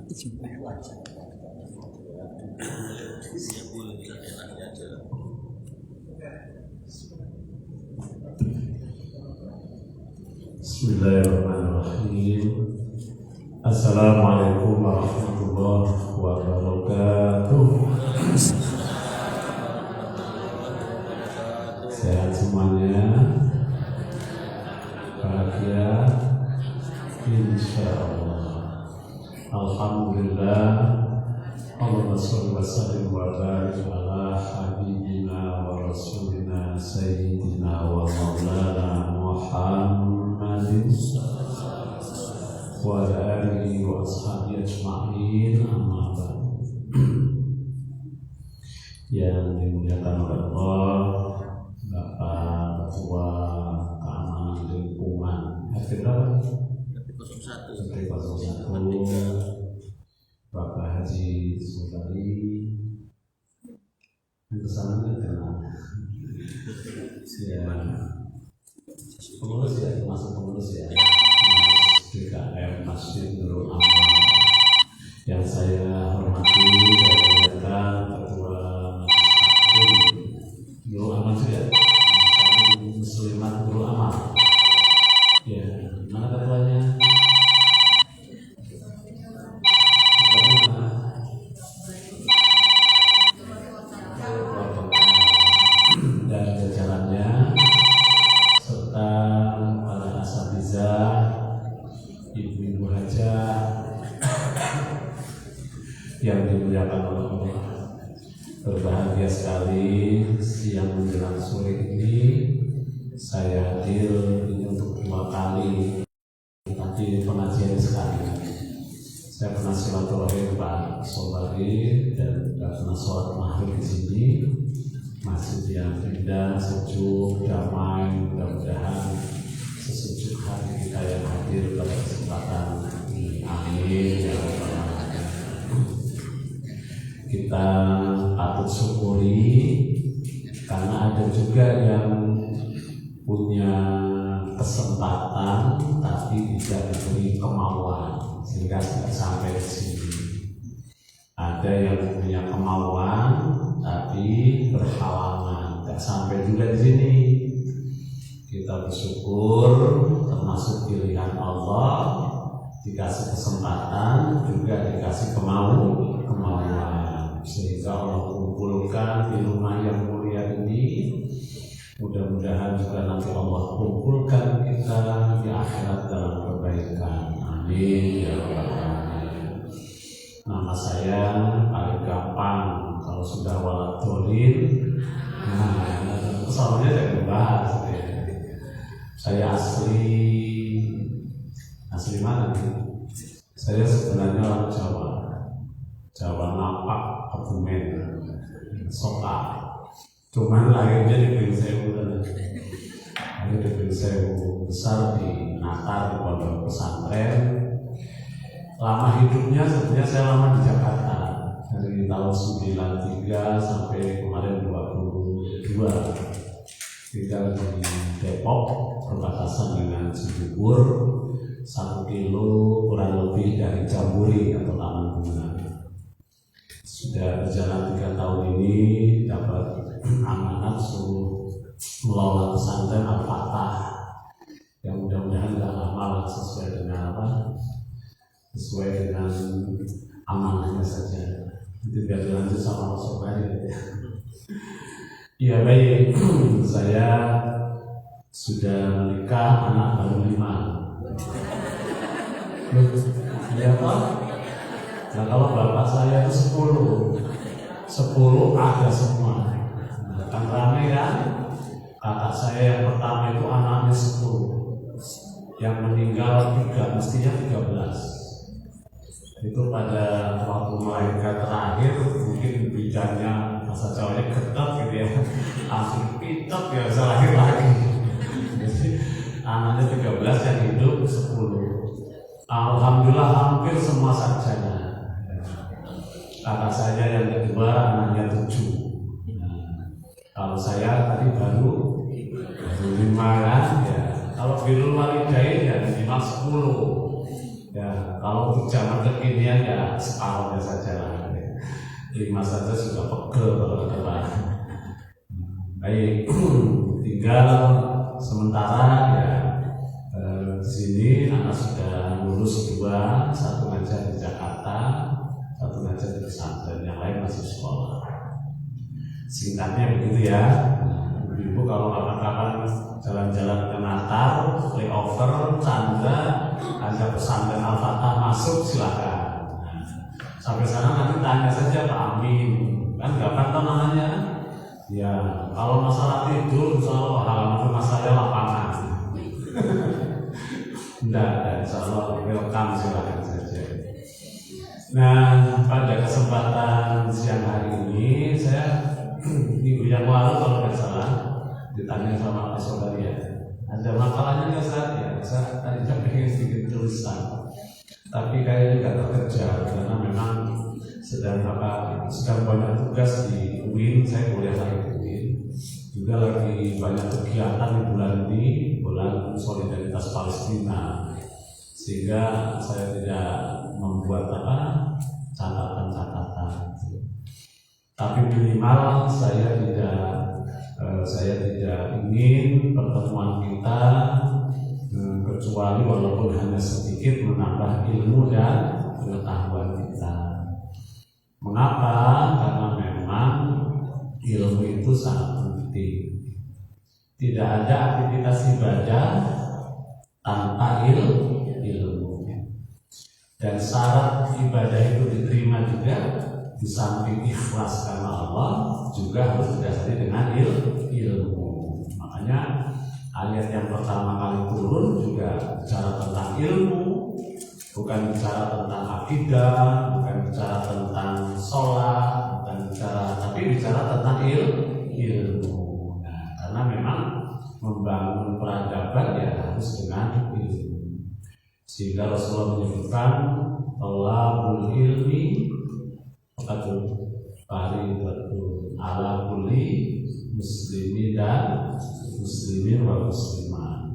Bismillahirrahmanirrahim. Assalamualaikum warahmatullahi wabarakatuh. Sehat semuanya, bahagia, insyaallah. Alhamdulillah. Allahumma sholli wa sallim wa barik ala habibina wa rasulina sayyidina wa maulana Muhammadin wa ala alihi wa ashabihi ajma'in, amma ba'd. Yang dimuliakan oleh Allah, Bapak Ketua Keamanan Lingkungan RT berapa? RT 01, Bapak Haji Sultani, yang kesananya kenal ya, pengurus ya, termasuk pengurus ya, DKM Masjid Nurul Amal yang saya hormati. Saya muliakan Ketua Nurul Amal juga, Muslimat Nurul Amal ya, mana ketuanya? Dan jajarannya serta para asatizah, ibu-ibu hajah yang dimuliakan oleh Allah. Berbahagia sekali siang menjelang sore ini saya hadir ini untuk 2 kali tadi pengajian sekali. Saya pernah silaturahmi Pak Sobari dan pernah sholat maghrib di sini. Masjid yang indah, sejuk, damai. Mudah-mudahan sesejuk hati kita yang hadir pada kesempatan ini. Amin ya rabbal alamin. Kita patut syukuri karena ada juga yang punya kesempatan tapi tidak diberi kemauan sehingga tidak sampai di sini. Ada yang punya kemauan tapi berhalangan, tidak sampai juga di sini. Kita bersyukur termasuk pilihan Allah, dikasih kesempatan juga dikasih kemauan sehingga Allah kumpulkan di rumah yang mulia ini. Mudah-mudahan juga nanti Allah kumpulkan kita di akhirat dalam kebaikan. Amin ya rabbal alamin. Nama saya paling gampang kalau sudah waladolin. Soalnya saya bahas ya. Saya asli mana nih? Saya sebenarnya orang Jawa Napak, Kebumen, Soka. Cuman lahirnya di Pringsewu, lahir di Pringsewu, besar di Natar, di pondok pesantren. Lama hidupnya sebenarnya saya lama di Jakarta dari tahun 93 sampai kemarin 22. Tinggal di Depok, perbatasan dengan Cibubur, 1 kilo kurang lebih dari Jamburi atau Taman Bunga. Sudah berjalan 3 tahun ini, dapat amanat suruh mengelola pesantren Al-Fatah yang mudah-mudahan tidak lama sesuai dengan amanahnya saja. Nanti biar dilanjut sama Masuk Bari. Ya baik, saya sudah menikah, anak baru 5. Ya Pak. Nah kalau bapak saya itu 10 ada semua. Kan rame kan? Kakak saya yang pertama itu anaknya 10, yang meninggal 3, mestinya 13. Itu pada waktu melahirkan terakhir mungkin bidannya bahasa Jawanya getok gitu ya, langsung pitok ya bisa lahir lagi. Jadi anaknya 13, yang hidup 10. Alhamdulillah hampir semua sarjana. Kakak saya yang kedua anaknya 7. Kalau saya tadi baru 5 kan ya. Kalau birrul walidain ya minimal 10. Ya, kalau untuk zaman kekinian ya separuhnya saja lah. 5 saja sudah pegel kalau ada. Baik, tinggal sementara ya di sini anak sudah lulus 2, satu ngajar di Jakarta, satu ngajar di pesantren, yang lain masih sekolah. Singkatnya begitu ya. Ibu kalau kapan-kapan jalan-jalan ke Natal, layover, Canda, ada pesantren Al-Fatah masuk silakan. Sampai sana nanti tanya saja Pak Amin, kan gampang tuh namanya. Ya, kalau masalah tidur, insya halaman rumah saya lapangan. Enggak, insya Allah welcome, silakan saja. Nah, pada kesempatan siang hari ini saya minggu yang lalu kalau tidak salah ditanya sama Pak Saudari ya, ada makalahnya nggak saat ya? Saya tadi pengen sedikit tulisan, tapi kayaknya nggak terkejar karena memang sedang banyak tugas di UIN. Saya kuliah lagi di UIN, juga lagi banyak kegiatan di bulan ini, bulan Solidaritas Palestina, sehingga saya tidak membuat catatan-catatan. Tapi minimal saya tidak ingin pertemuan kita kecuali walaupun hanya sedikit menambah ilmu dan pengetahuan kita. Mengapa? Karena memang ilmu itu sangat penting. Tidak ada aktivitas ibadah tanpa ilmu. Dan syarat ibadah itu diterima juga di samping ikhlas karena Allah, juga harus didasari dengan ilmu. Makanya ayat yang pertama kali turun juga bicara tentang ilmu, bukan bicara tentang akidah, bukan bicara tentang sholat, tapi bicara tentang ilmu. Nah, karena memang membangun peradaban ya harus dengan ilmu. Sehingga Rasulullah menyebutkan talabul ilmi faridatun ala kulli muslimin dan muslimin wa musliman.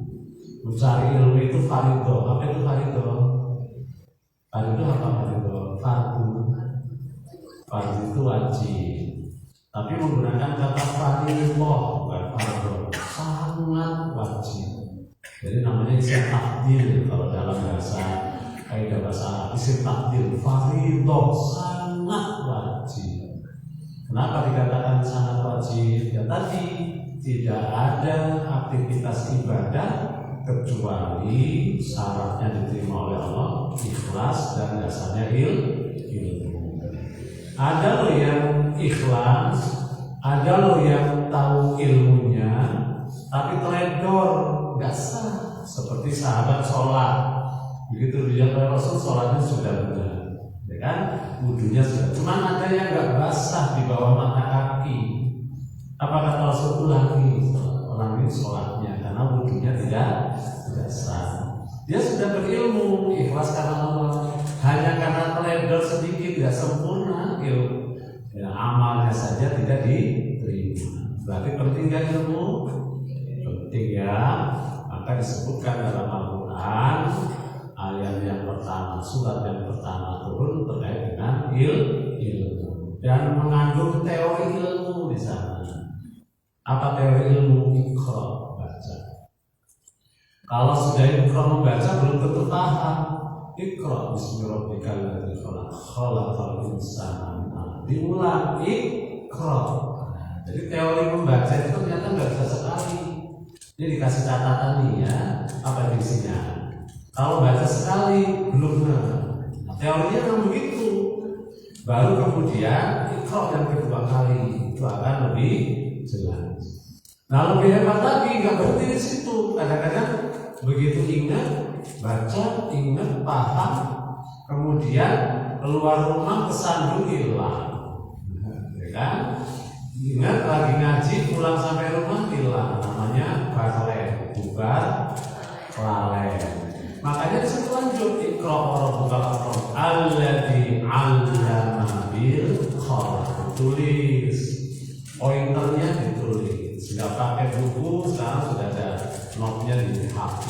Mencari ilmu itu faridah. Apa itu faridah? Faridah apa faridah? Fardu itu wajib. Tapi menggunakan kata faridah bukan faridah. Sangat wajib. Jadi namanya isim takdil kalau dalam bahasa kaidah bahasa Arab. Isim takdil faridah sangat wajib. Kenapa dikatakan sangat wajib? Ya tadi tidak ada aktivitas ibadah kecuali syaratnya diterima oleh Allah, ikhlas dan dasarnya ilmu. Ada loh yang ikhlas, ada loh yang tahu ilmunya, tapi teledor, nggak sah. Seperti sahabat sholat, begitu dilihat oleh Rasul sholatnya sudah benar, ya kan? Wudunya sudah. Cuman ada yang nggak basah di bawah mata kaki. Apa kata Rasul? Ulangi sholatnya karena wudunya tidak sah. Dia sudah berilmu, ikhlas karena Allah. Hanya karena teledor sedikit, tidak sempurna ilmu. Ya, amalnya saja tidak diterima. Berarti penting gak ilmu? Penting ya. Maka disebutkan dalam Al-Quran ayat yang pertama, surat yang pertama turun terkait dengan ilmu dan mengandung teori ilmu di sana. Apa teori ilmu? Iqra, baca. Kalau sudah iqra membaca belum tentu paham. Iqra bismi rabbikal ladzi khalaq, khalaqal insana min 'alaq. Diulang iqra. Jadi teori membaca itu ternyata nggak bisa sekali. Ini dikasih catatan nih ya, apa isinya? Kalau baca sekali belum benar. Teorinya kan begitu. Baru kemudian iqra yang kedua kali itu akan lebih jelas. Nah lebih hebat lagi, nggak berhenti di situ. Kadang-kadang begitu ingat, baca, ingat, paham, kemudian keluar rumah kesandung hilang, ya kan? Ingat lagi ngaji, pulang sampai rumah hilang. Namanya barlen, bubar, lalai. Makanya disitu lanjut iqra rabbukal akram alladzi 'allama bil qalam. Tulis, pointernya ditulis. Sudah pakai buku, sekarang sudah ada notnya di HP.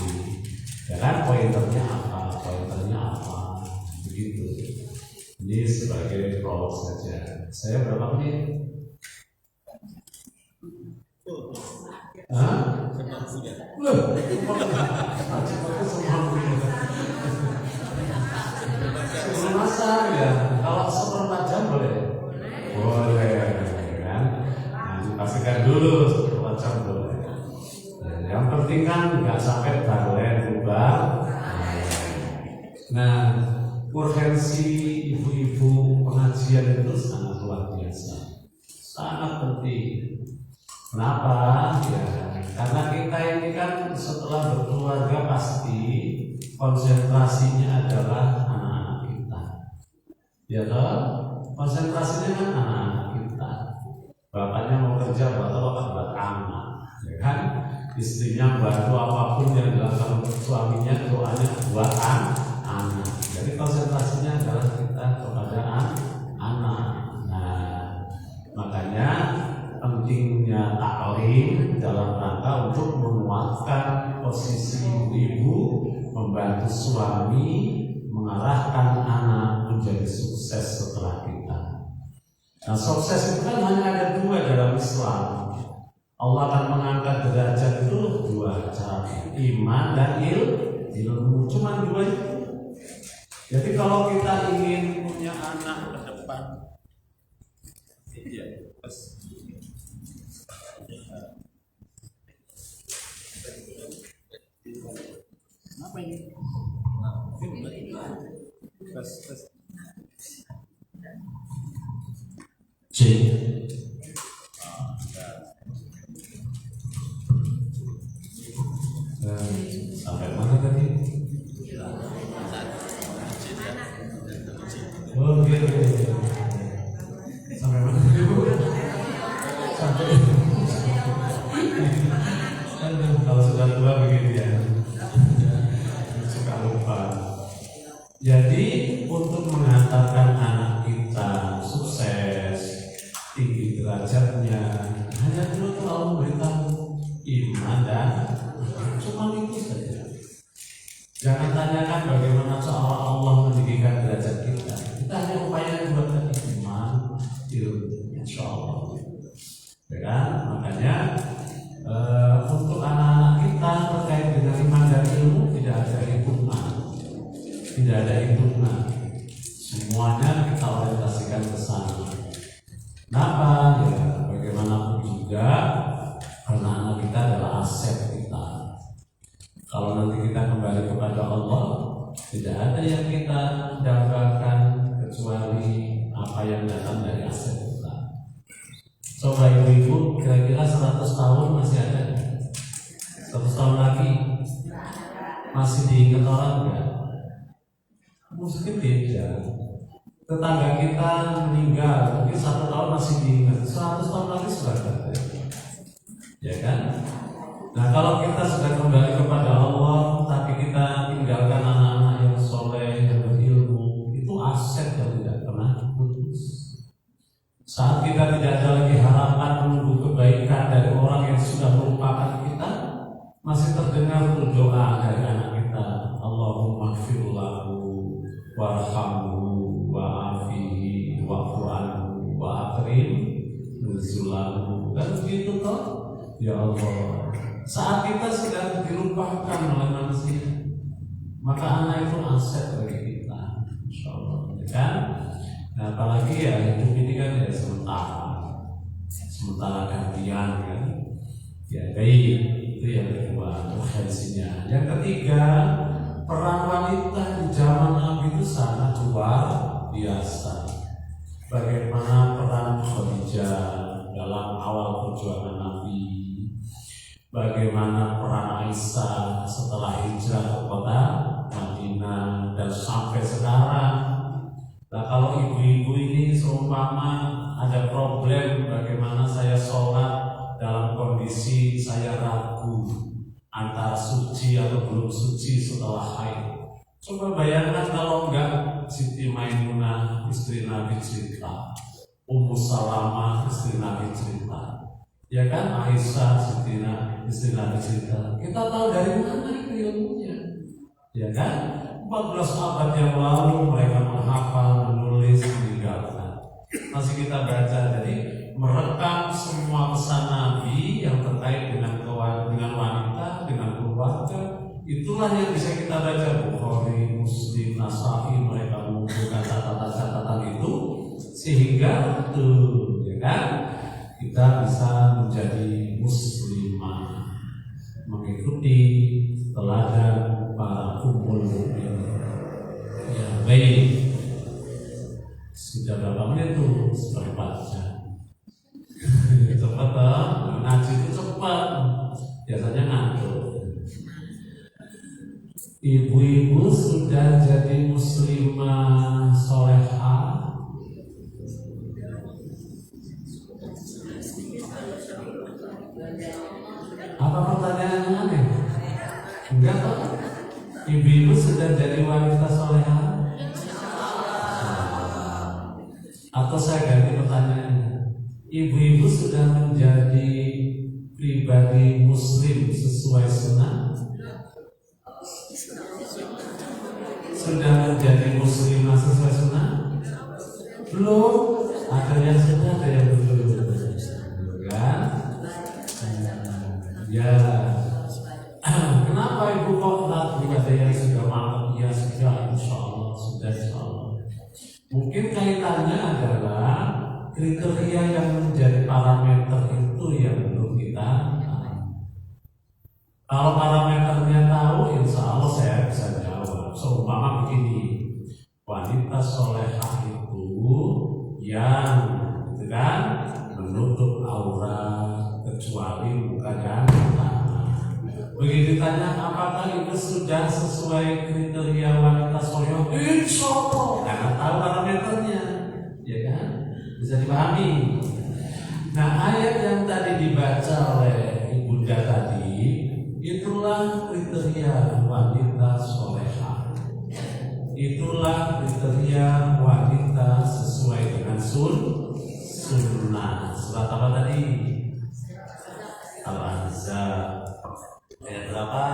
Ya kan, pointernya apa? Pointernya apa? Ini sebagai prolog saja. Saya berapa menit? Hah? Loh, sebelum asar ya. Kalau seperempat jam boleh? Boleh, kan? Nah, pastikan dulu seperempat jam boleh. Yang penting kan nggak sampai balen bubar. Nah, urgensi ibu-ibu pengajian itu sangat luar biasa, sangat penting. Kenapa? Ya, karena kita ini kan setelah berkeluarga pasti konsentrasinya adalah anak-anak kita. Ya toh? Konsentrasinya kan anak-anak kita. Bapaknya mau kerja buat apa? Buat anak, ya kan? Istrinya bantu apapun yang dilakukan suaminya, doanya buat anak. Jadi konsentrasinya adalah kita kepada anak. Nah, makanya pentingnya taklim dalam rangka untuk menguatkan posisi ibu, membantu suami mengarahkan anak menjadi sukses setelah kita. Nah, sukses itu kan hanya ada dua dalam Islam. Allah akan mengangkat derajat itu dua cara, iman dan ilmu. Cuma dua itu. Jadi kalau kita ingin punya anak ke depan, iya, apa ini? C. Sampai mana tadi? Oh gitu. Sampai mana tadi Bu? Sampai. Kalau sudah tua begitu ya. Suka lupa. Jadi untuk mengantarkan anak kita sukses, tinggi derajatnya, hanya perlu terlalu memberitahu iman dan cuma itu saja. Jangan tanyakan bagaimana cara Allah meninggikan derajat kita. Kita hanya upaya buat iman, ilmu, insya Allah. Ya kan? Makanya untuk anak-anak kita terkait dengan iman dan ilmu tidak ada hitungan, tidak ada hitungan. Semuanya kita orientasikan ke sana. Kenapa? Ya, bagaimanapun juga karena anak kita adalah aset kita. Kalau nanti kita kembali kepada Allah, tidak ada yang kita dapatkan kecuali apa yang datang dari aset kita. Coba ibu-ibu, kira-kira 100 tahun masih ada? 100 tahun lagi masih diingat orang enggak? Mungkin tidak. Tetangga kita meninggal, mungkin 1 tahun masih diingat, 100 tahun lagi sudah ada. Ya kan? Nah, kalau kita sudah kembali kepada Allah, tapi kita tinggalkan anak-anak yang soleh, yang berilmu, itu aset yang tidak pernah putus. Saat kita tidak ada lagi harapan menunggu kebaikan dari orang yang sudah melupakan kita, masih terdengar doa dari anak kita, Allahumma ighfir lahu warhamhu wa'afihi wa'fu anhu wa akrim nuzulahu. Kan begitu toh? Ya Allah. Saat kita sedang dilupakan oleh manusia, maka anak itu aset bagi kita, insya Allah. Kan? Nah, apalagi ya hidup ini kan ya sementara gantian kan. Ya baik, itu yang kedua urgensinya. Yang ketiga, peran wanita di zaman Nabi itu sangat luar biasa. Bagaimana peran Khadijah dalam awal perjuangan Nabi, bagaimana peran Aisyah setelah hijrah ke kota Madinah dan sampai sekarang. Nah, kalau ibu-ibu ini seumpama ada problem bagaimana saya sholat dalam kondisi saya ragu antara suci atau belum suci setelah haid. Coba bayangkan kalau enggak Siti Maimunah istri Nabi cerita, Ummu Salamah istri Nabi cerita, ya kan, Aisyah istri Nabi cerita. Kita tahu dari mana itu ilmunya, ya kan? 14 abad yang lalu mereka menghafal, menulis, meninggalkan. Masih kita baca, jadi merekam semua pesan Nabi yang terkait dengan wanita, dengan keluarga. Itulah yang bisa kita baca. Bukhari, Muslim, Nasai, mereka mengumpulkan catatan-catatan itu sehingga ya kan, kita bisa menjadi muslimah, mengikuti teladan para ummul mukminin. Ya, baik. Sudah berapa menit tuh? Seperempat jam. Cepat toh, ngaji itu cepat. Biasanya ngantuk. Ibu-ibu sudah jadi muslimah solehah. Apa pertanyaannya aneh? Enggak kok. Ibu-ibu sudah jadi wanita solehah? Atau saya ganti pertanyaannya. Ibu-ibu sudah menjadi pribadi muslim sesuai sunnah? Sudah menjadi muslimah sesuai sunnah? Belum. Ada yang sudah, ada yang belum. Kan? Ya. Kenapa ibu kok ragu? Ada yang sudah malam? Ya sudah, insya Allah, sudah insya Allah. Mungkin kaitannya adalah kriteria yang menjadi parameter itu yang belum kita tahu. Kalau parameternya tahu, insya Allah saya bisa jawab. Seumpama begini, wanita solehah itu yang gitu kan, menutup aurat kecuali muka dan tangan. Begitu ditanya apakah itu sudah sesuai kriteria wanita solehah, insya Allah karena tahu parameternya, ya kan, bisa dipahami. Nah, ayat yang tadi dibaca oleh ibunda tadi, itulah kriteria wanita solehah. Itulah kriteria wanita sesuai dengan sunnah. Surat apa tadi? Al-Ahzab. Ayat berapa?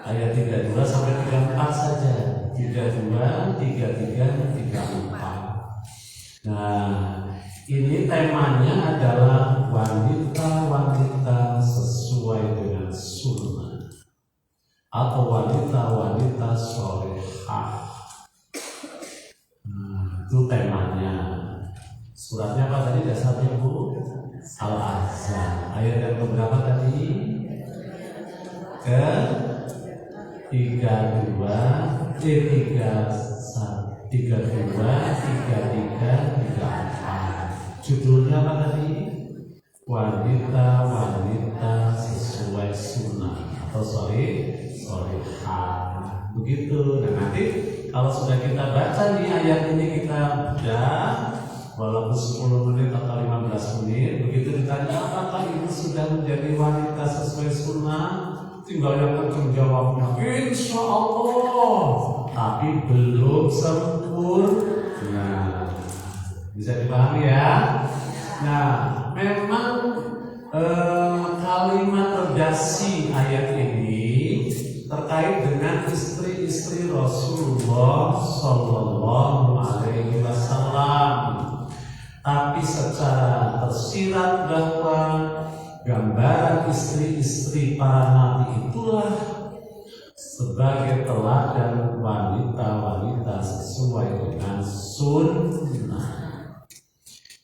Ayat 32 sampai 34 saja. 32, 33, 34. Nah, ini temanya adalah wanita-wanita sesuai dengan sunnah atau wanita-wanita solehah. Itu temanya. Suratnya apa tadi dasarnya Bu? Al-Ahzab. Ayat yang keberapa tadi? Ke 32, 34. Judulnya apa tadi? Wanita-wanita sesuai sunnah atau solehah. Begitu. Nah, nanti kalau sudah kita baca nih ayat ini, kita udah walaupun 10 menit atau 15 menit, begitu ditanya apakah ibu sudah menjadi wanita sesuai sunnah, tinggal yang kenceng jawabnya insya Allah, tapi belum sempurna. Bisa dipahami ya? Nah, memang kalimat redaksi ayat ini terkait dengan istri-istri Rasulullah Sallallahu Alaihi Wasallam. Tapi secara tersirat bahwa gambaran istri-istri para nabi itulah sebagai teladan wanita-wanita sesuai dengan sunnah.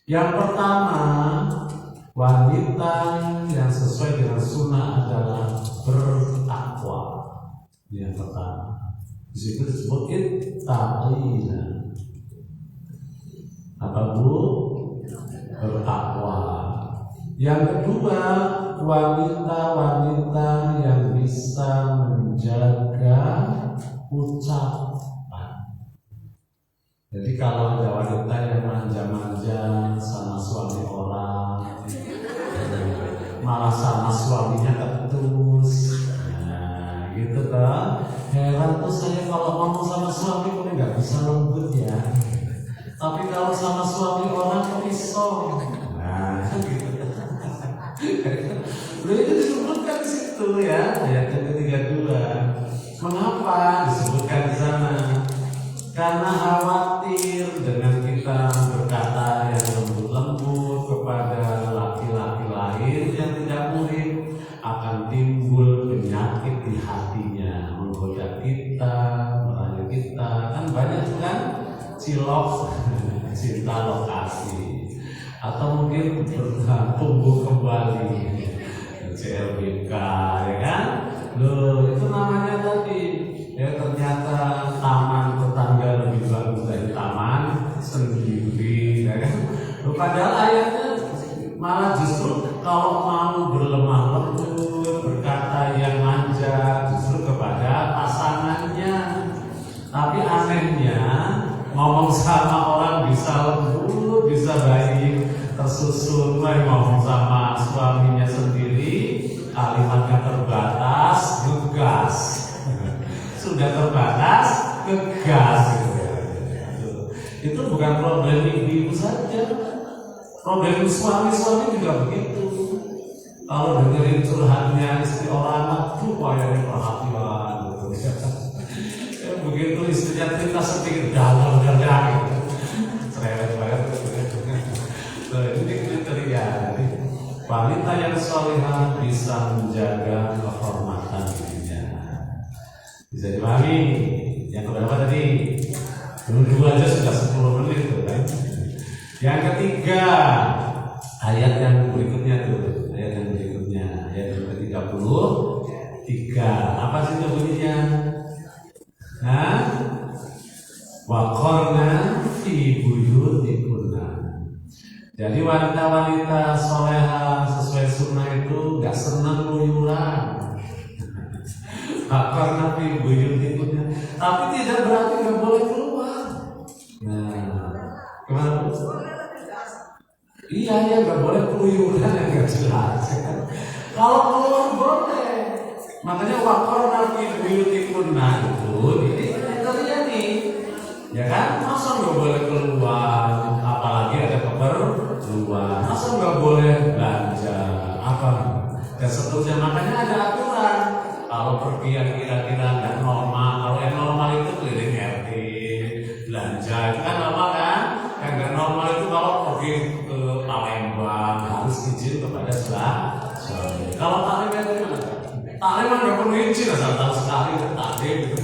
Yang pertama, wanita yang sesuai dengan sunnah adalah bertakwa. Yang pertama, di situ disebut ittaqina. Apa Bu? Bertakwa. Yang kedua, wanita-wanita yang bisa menjaga ucapan. Jadi kalau ada wanita yang manja-manja sama suami orang, malah sama suaminya ketus, nah gitu kan. Heran tuh saya kalau ngomong sama suami kok nggak bisa lembut ya. Tapi kalau sama suami orang kok iso. Nah, gitu. Lalu itu disebutkan di situ ya, ayat yang ke-32. Mengapa disebutkan di sana? Karena khawatir dengan kita berkata yang lembut-lembut kepada laki-laki lain yang tidak murid akan timbul penyakit di hatinya, menggoda kita, merayu kita. Kan banyak kan cilok, cinta lokasi, atau mungkin tumbuh kembali CLBK, ya kan? Loh, itu namanya tadi ya, ternyata taman tetangga lebih bagus dari taman sendiri, ya kan? Loh, padahal ayatnya malah justru kalau mau berlemah lembut, berkata yang manja justru kepada pasangannya. Tapi anehnya ngomong sama orang bisa lembut, bisa baik, tersusun, ngomong sama suaminya sendiri kalimatnya terbatas, ngegas. Sudah terbatas, ngegas. Itu bukan problem ibu saja, problem suami juga begitu. Kalau dengerin curhatnya istri orang, tuh kayaknya perhatian gitu. Begitu istrinya cerita sedikit dalam gitu. Cerewet banget. Nah, ini kriteria. Wanita yang salihah bisa menjaga kehormatan dirinya. Bisa dipahami? Yang keberapa tadi? Dua aja sudah 10 menit tuh kan. Yang ketiga, ayat yang berikutnya tuh, ayat yang ke-33. Apa sih itu bunyinya? Waqarna fi buyutikunna. Jadi wanita-wanita soleha sesuai sunnah itu gak senang keluyuran. Waqarna fi buyutikunna, tapi tidak berarti gak boleh keluar. Nah, gimana? Iya, gak boleh keluyuran yang gak jelas. Kalau keluar boleh. Makanya waqarna fi buyutikunna itu ini terjadi. Ya kan? Masa nggak boleh keluar, apalagi ada keperluan. Masa nggak boleh belanja, apa dan seterusnya. Makanya ada aturan. Kalau pergi yang kira-kira nggak normal, kalau yang normal itu keliling RT, belanja itu kan normal kan? Yang nggak normal itu kalau pergi ke Palembang harus izin kepada suami. Kalau taklim itu gimana? Taklim nggak perlu izin, asal tahu sekali taklim gitu.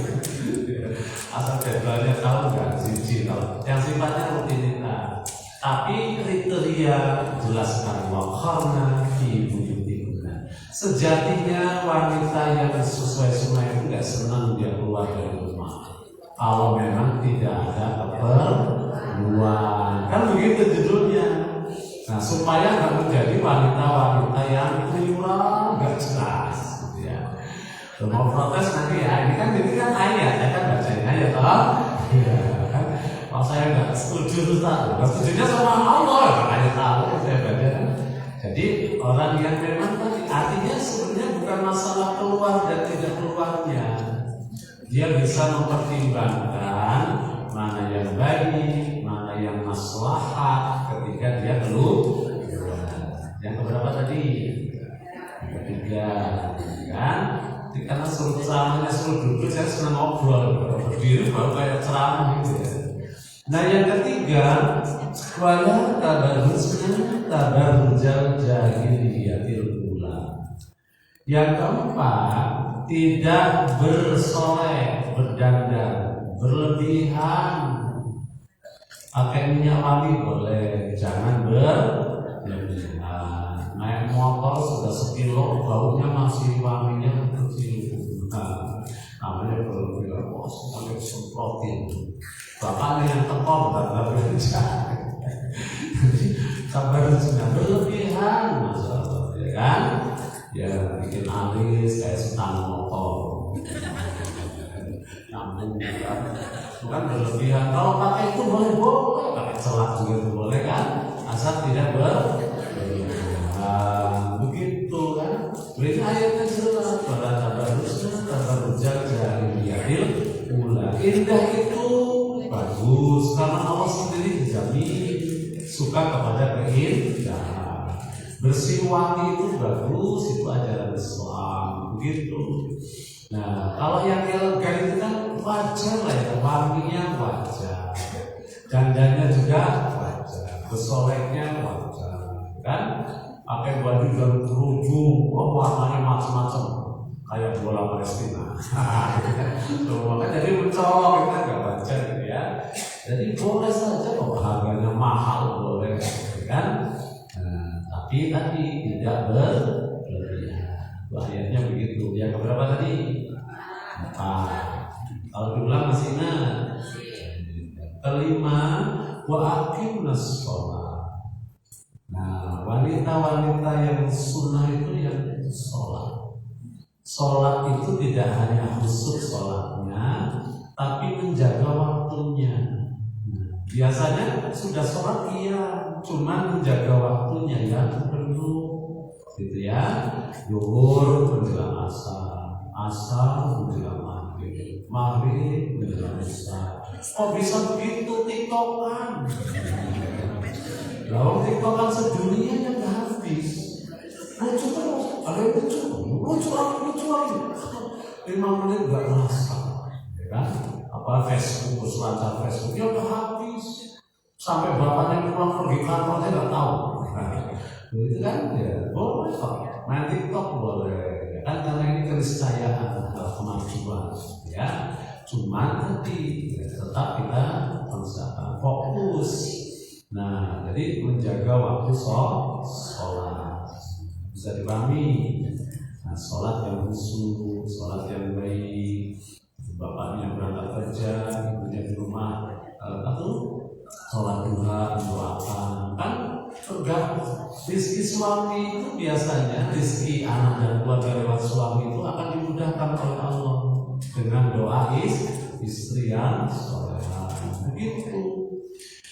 Asal jadwalnya tahu nggak izin. Yang sifatnya rutinitas. Tapi kriteria jelas sekali. Waqarna fi buyutikunna. Sejatinya wanita yang sesuai sunnah itu nggak senang dia keluar dari rumah. Kalau memang tidak ada keperluan, kan begitu judulnya. Nah, supaya nggak menjadi wanita-wanita yang keluyuran nggak jelas. Mau protes nanti ya, ini kan ayat, ya kan bacain ayat toh. Iya kan. Kalau saya nggak setuju Ustaz, setujunya sama Allah, makanya tahu saya baca. Jadi orang yang memang tadi artinya sebenarnya bukan masalah keluar dan tidak keluarnya. Dia bisa mempertimbangkan mana yang baik, mana yang maslahat ketika dia keluar. Yang keberapa tadi? Yang ketiga, kan? Karena suruh ceramahnya suruh duduk, saya senang ngobrol. Berdiri baru kayak ceramah gitu ya. Nah yang ketiga, wala tabarrujna tabarrujal jahiliyatil ula. Yang keempat, tidak bersolek, berdandan, berlebihan. Pakai minyak wangi boleh, jangan berlebihan. Naik motor sudah 1 kilo, baunya masih wanginya kecil. Namanya berlebihan, semuanya semprotin. Bahkan yang tekor nggak bisa. Kabar sudah berlebihan, masalah, ya kan? Ya bikin alis kayak setang motor. Namun bukan berlebihan. Kalau pakai itu boleh, pakai celak juga boleh kan? Asal tidak begitu kan? Beri ayatnya jelas. Pada tabarrujna tabarrujal jahiliyatil ula. Indah itu bagus karena Allah sendiri dijamin suka kepada keindahan. Bersih wangi itu bagus, itu ajaran Islam. Begitu. Nah, kalau yang elegan itu kan wajar lah ya, wanginya wajar, dandannya juga wajar, bersoleknya wajar, kan? Pakai baju dan kerudung, warnanya macam-macam, kayak bola Palestina. Maka jadi mencolok kita nggak wajar gitu ya. Jadi boleh saja kok harganya mahal boleh kan? Tapi tidak berlebihan. Bahayanya begitu. Yang keberapa tadi? 4. Kalau diulang masih ingat. Kelima, wa aqimnas shalah. Nah, wanita-wanita yang sunnah itu yang sholat. Sholat itu tidak hanya khusyuk sholatnya, tapi menjaga waktunya. Biasanya sudah sholat iya, cuma menjaga waktunya yang perlu, gitu ya. Zuhur menjelang asar, asar menjelang maghrib, maghrib menjelang isya. Kok bisa begitu tiktokan? Lalu tiktokan sedunia yang nggak habis. Lucu terus, ada yang lucu lagi. 5 menit nggak terasa, ya kan? Apa Facebook, selancar Facebook, ya udah habis. Sampai bapaknya pulang pergi kantor saya nggak tahu. Itu kan ya boleh kok. Main TikTok boleh, kan karena ini keniscayaan kemajuan, ya. Cuman nanti tetap kita usahakan fokus. Nah, jadi menjaga waktu sholat bisa dipahami. Nah, sholat yang khusyuk, sholat yang baik. Bapaknya berangkat kerja, ibunya di rumah, atau sholat duha, doakan, kan tergantung. Rizki suami itu biasanya rizki anak dan keluarga lewat suami itu akan dimudahkan oleh Allah dengan doa istri yang solehah. Begitu.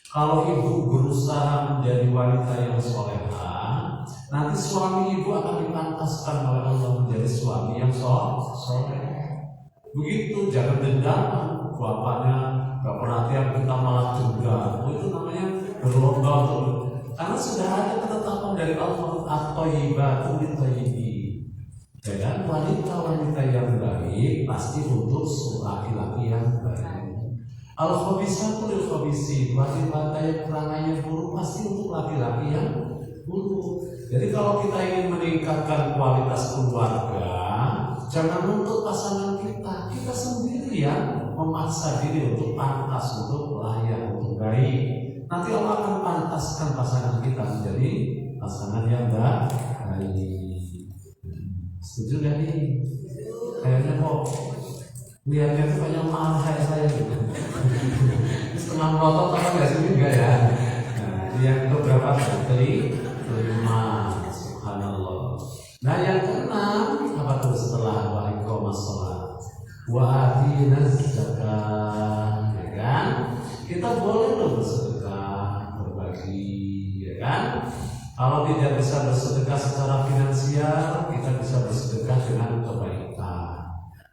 Kalau ibu berusaha menjadi wanita yang solehah, nanti suami ibu akan dipantaskan oleh Allah menjadi suami yang soleh. Begitu, jangan dendam. Bapaknya gak perhatian, kita malah dendam. Itu namanya berlomba untuk, karena sudah ada ketetapan dari Allah, at-thayyibatu lit-thayyibi. Dan wanita-wanita yang baik pasti untuk laki-laki yang baik. Al-khabisatu lil-khabisin, wanita yang perangai buruk pasti untuk laki-laki yang buruk. Jadi kalau kita ingin meningkatkan kualitas keluarga, jangan nuntut pasangan kita sendiri yang memaksa diri untuk pantas, untuk layak, untuk baik. Nanti Allah akan pantaskan pasangan kita menjadi pasangan yang baik. Setuju gak nih? Kayaknya kok lihatnya itu banyak marah kayak saya gitu. Setengah melotot apa nggak sih enggak ya? Nah, yang keberapa kali? 5. Subhanallah. Nah, yang ke-6 apa tuh setelah wa iqamas shalah? Wa atinaz zakah, ya kan? Kita boleh loh bersedekah, berbagi, ya kan? Kalau tidak bisa bersedekah secara finansial, kita bisa bersedekah dengan kebaikan.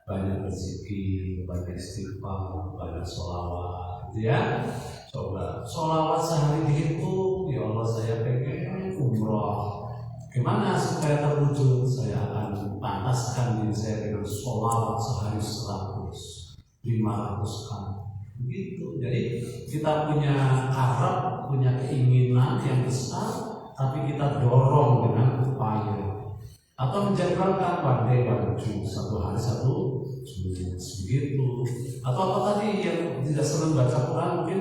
Banyak berzikir, banyak istighfar, banyak sholawat, gitu ya. Coba sholawat sehari dihitung, ya Allah saya pengen umroh. Gimana supaya terwujud? Saya akan pantaskan diri saya dengan sholawat sehari 100, 500 kali. Begitu. Jadi kita punya harap, punya keinginan yang besar, tapi kita dorong dengan upaya. Atau menjadwalkan one day one juz, 1 hari 1 juz, begitu. Atau apa tadi yang tidak sering baca Quran mungkin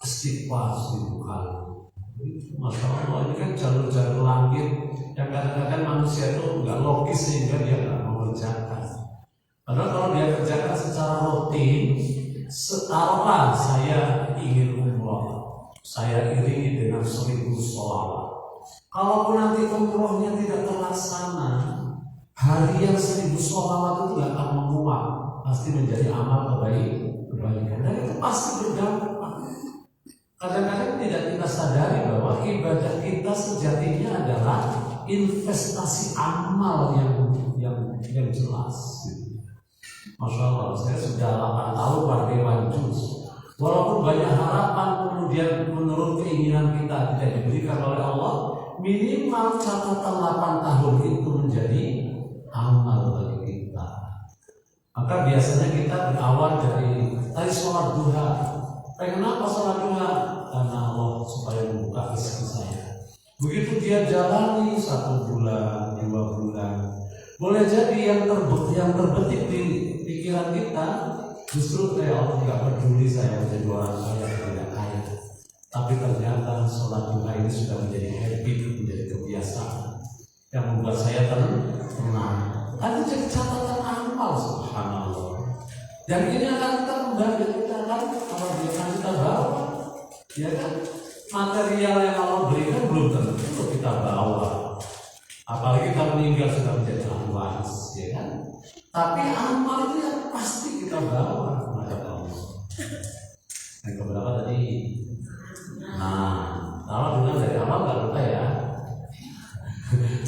istighfar 1000 kali. Masya Allah, ini kan jalur-jalur langit yang kadang-kadang manusia itu nggak logis sehingga dia nggak mengerjakan. Padahal kalau dia kerjakan secara rutin, setaruhlah saya ingin umroh, saya iringi dengan 1000 sholawat. Kalaupun nanti umrohnya tidak terlaksana, harian 1000 sholawat itu nggak akan menguap, pasti menjadi amal kebaikan. Dan itu pasti berdampak. Kadang-kadang tidak kita sadari bahwa ibadah kita sejatinya adalah investasi amal yang jelas. Masya Allah, saya sudah 8 tahun Wardewan Juz. Walaupun banyak harapan kemudian menurut keinginan kita tidak diberikan oleh Allah, minimal catatan 8 tahun itu menjadi amal bagi kita. Maka biasanya kita berawal dari tadi sholat duha. Pengen apa sholat duha? Karena Allah supaya membuka rezeki saya. Begitu dia jalani 1 bulan, 2 bulan, boleh jadi yang terbetik di pikiran kita justru Allah nggak peduli saya menjadi orang kaya atau tidak kaya. Tapi ternyata sholat duha ini sudah menjadi habit, menjadi kebiasaan yang membuat saya tenang. Ada jadi catatan amal, subhanallah. Dan ini akan kita kembali, kita akan kita bawa, ya kan? Material yang Allah berikan belum tentu kita bawa. Apalagi kita meninggal sudah menjadi ahli waris, ya kan? Tapi amal itu yang pasti kita bawa kepada Allah. Yang keberapa tadi? Nah, kalau dengar dari awal nggak lupa ya,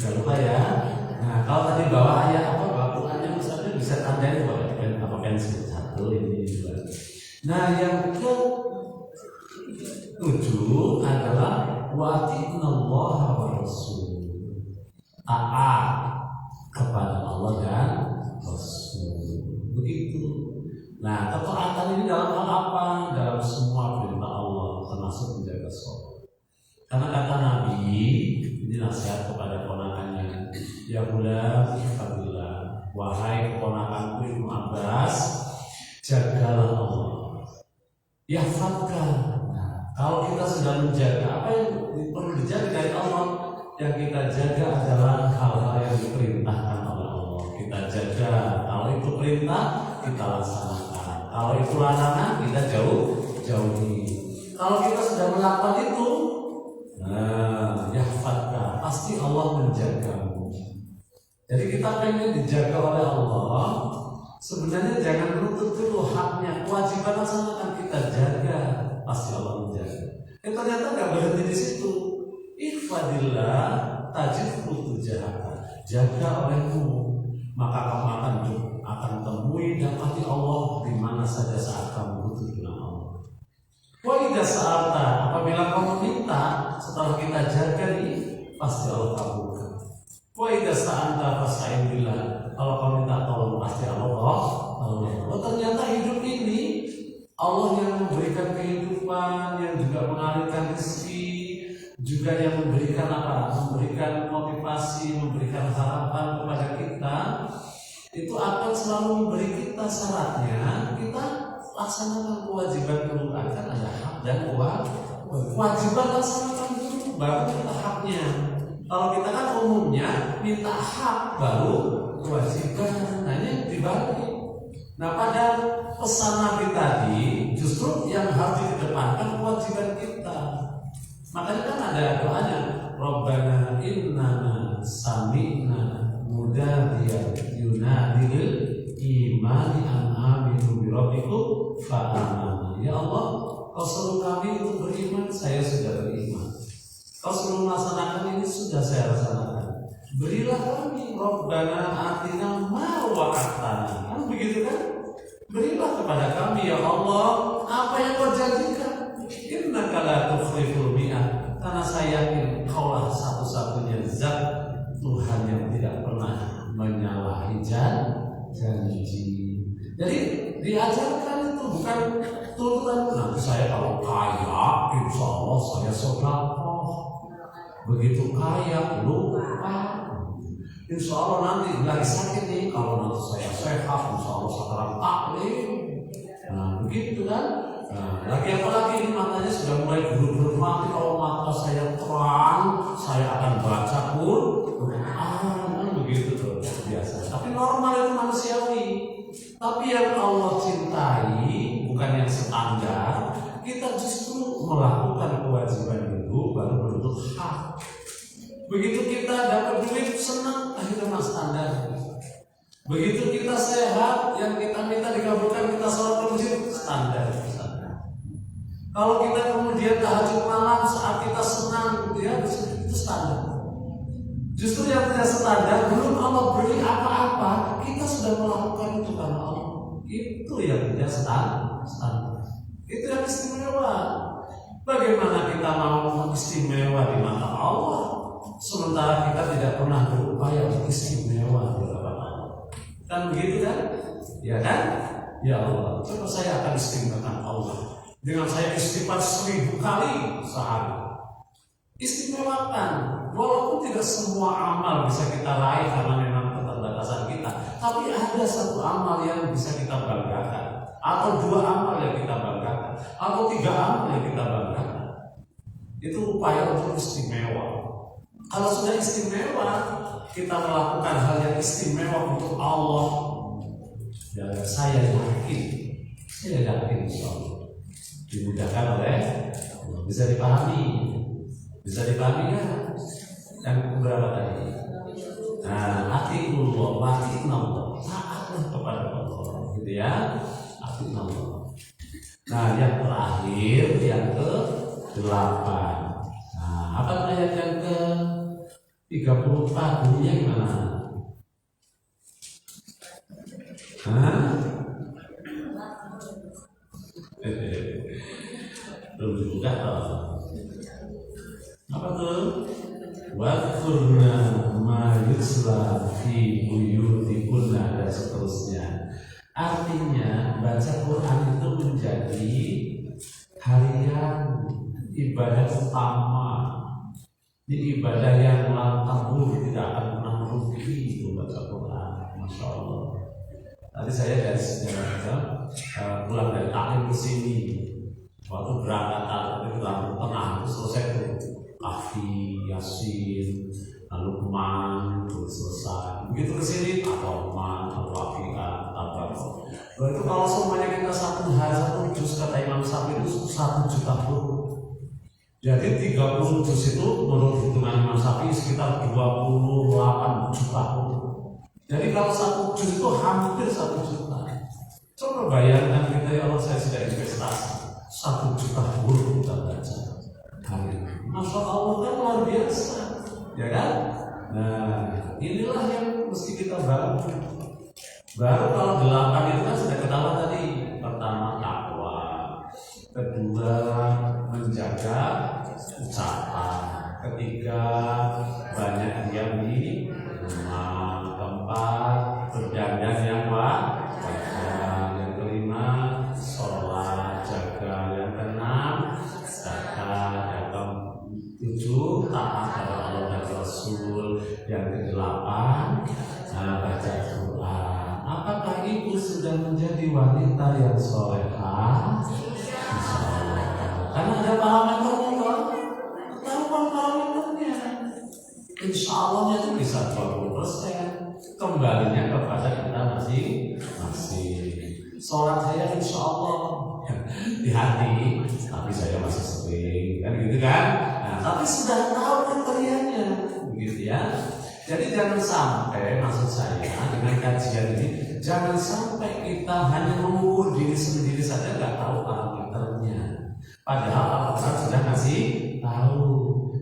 nggak lupa ya. Nah, kalau tadi bawa ayat apa, bawa Qurannya misalnya bisa tandain boleh kan? Apa pensil 1 ini 2. Nah, yang ke-7 adalah wa'ati'nallaha wa rasul. Taat kepada Allah dan Rasul. Begitu. Nah, ketaatan ini dalam hal apa? Dalam semua perintah Allah, termasuk menjaga sholat. Karena kata Nabi, ini nasihat kepada ponakannya, ya bulan, Alhamdulillah, wahai keponakanku Ibnu Abbas, jagalah Allah. Ya fatkah. Nah, kalau kita sudah menjaga, apa yang perlu dijaga dari Allah? Yang kita jaga adalah hal-hal yang diperintahkan oleh Allah. Kita jaga, kalau itu perintah kita laksanakan, kalau itu larangan kita jauhi. Kalau kita sudah melakukan itu, nah, yahfadka, pasti Allah menjagamu. Jadi kita pengen dijaga oleh Allah. Sebenarnya jangan menuntut dulu haknya, kewajiban laksanakan, kita jaga, pasti Allah menjaga. Ternyata nggak berhenti di situ. Ihfadillah tajidhu tujahaka, jaga olehmu, maka kamu akan temui dapati Allah di mana saja saat kamu butuh dengan Allah. Wa idza sa'alta, apabila kamu minta setelah kita jaga nih, pasti Allah kabulkan. Wa idza sa'alta fasta'in billah, kalau kamu minta tolong pasti Allah. Oh, ternyata hidup ini Allah yang memberikan kehidupan, yang juga mengalirkan rezeki, juga yang memberikan apa? Memberikan motivasi, memberikan harapan kepada kita. Itu akan selalu memberi kita syaratnya kita laksanakan kewajiban dulu, kan ada hak dan kewajiban laksanakan dulu baru kita haknya. Kalau kita kan umumnya minta hak baru kewajiban, hanya dibalik. Nah, pada pesan Nabi tadi justru yang harus dikedepankan kewajiban kita. Makanya kan ada doanya, Rabbana innana sami'na munadiyan yunadil imani an aminu bi rabbikum fa amanna. Ya Allah, Kau suruh kami untuk beriman, saya sudah beriman. Kau suruh melaksanakan ini, sudah saya laksanakan. Berilah kami, Rabbana atina ma wa'atana. Kan begitu kan? Berilah kepada kami ya Allah apa yang Kau janjikan. Innaka la tukhliful mi'ad. Karena saya yakin Kaulah satu-satunya zat Tuhan yang tidak pernah menyalahi janji. Jadi diajarkan itu bukan tuntutan. Nanti saya kalau kaya, insya Allah saya sedekah. Begitu kaya lupa. Insya Allah nanti lagi sakit nih, kalau nanti saya sehat, insya Allah sekarang taklim. Nah begitu kan. Nah, lagi apalagi ini matanya sudah mulai buru-buru mati. Kalau mata saya terang, saya akan baca Quran. Begitu tuh biasa. Tapi normal itu manusiawi. Tapi yang Allah cintai bukan yang standar. Kita justru melakukan kewajiban itu baru berbentuk hak. Begitu kita dapat duit senang, akhirnya mas standar. Begitu kita sehat, yang kita minta dikabulkan, kita sholat masjid standar. Kalau kita kemudian tahajud malam saat kita senang, ya itu standar. Justru yang tidak standar, belum Allah beri apa-apa, kita sudah melakukan itu karena Allah. Itu yang tidak standar. Itu yang istimewa. Bagaimana kita mau istimewa di mata Allah, sementara kita tidak pernah berupaya untuk istimewa di hadapan Allah? Kan begitu kan? ya kan? Ya Allah, coba saya akan istimewakan Allah dengan saya istighfar 1000 kali sehari. Istimewakan, walaupun tidak semua amal bisa kita raih karena memang keterbatasan kita, tapi ada satu amal yang bisa kita banggakan, atau 2 amal yang kita banggakan, atau 3 amal yang kita banggakan. Itu upaya untuk istimewa. Kalau sudah istimewa, kita melakukan hal yang istimewa untuk Allah. Ya, saya yakin insya Allah dimudahkan oleh Allah. Bisa dipahami ya? Yang berapa tadi? Nah, atiullah wa ati'nallah, taatlah kepada Allah, gitu ya. Ati'nallah. Nah, yang terakhir, yang ke-8. Nah, apa ayat yang ke-34 bunyinya gimana? Belum dibuka apa tuh? Wadkurna ma yusla fi buyutikunna, dan seterusnya. Artinya baca Quran itu menjadi harian ibadah utama. Ini ibadah yang lantabur, tidak akan pernah merugi itu baca Quran. Masya Allah. Tadi saya dari sejarah pulang dari taklim ke sini. Waktu berangkat taklim itu lampu tengah itu selesai tuh Kahfi, Yasin, Luqman, itu selesai. Begitu ke sini Ar-Rahman, Al-Waqi'ah, Tabarok. Itu kalau semuanya kita satu hari 1 juz, kata Imam Syafi'i itu 1 juta huruf. Jadi 30 juz itu menurut hitungan Imam Syafi'i sekitar 28 juta huruf. Jadi kalau 1 juz itu hampir 1 juta. Coba bayangkan kita, ya Allah, saya sudah investasi 1 juta huruf kita baca hari ini. Masya Allah, kan luar biasa, ya kan? Nah, inilah yang mesti kita bangun. Baru kalau 8 itu kan sudah ketahuan tadi. Pertama takwa, kedua menjaga ucapan, ketiga banyak diam di rumah, keempat berdandan yang wajar, yang kelima sholat jaga, yang keenam zakat, yang ke-7 taat pada Allah dan Rasul, yang ke-8 baca Quran. Apakah ibu sudah menjadi wanita yang solehah? Insyaallah. Karena ada parameternya toh. Tahu parameternya. Insyaallah itu bisa 20%. Kembalinya kepada kita masing-masing. Sholat saya insyaallah di hati, tapi saya masih sering, kan gitu kan? Nah, tapi sudah tahu kriterianya, begitu ya. Jadi jangan sampai, maksud saya dengan kajian ini, jangan sampai kita hanya mengukur diri sendiri saja, nggak tahu parameternya. Padahal Allah sudah ngasih tahu.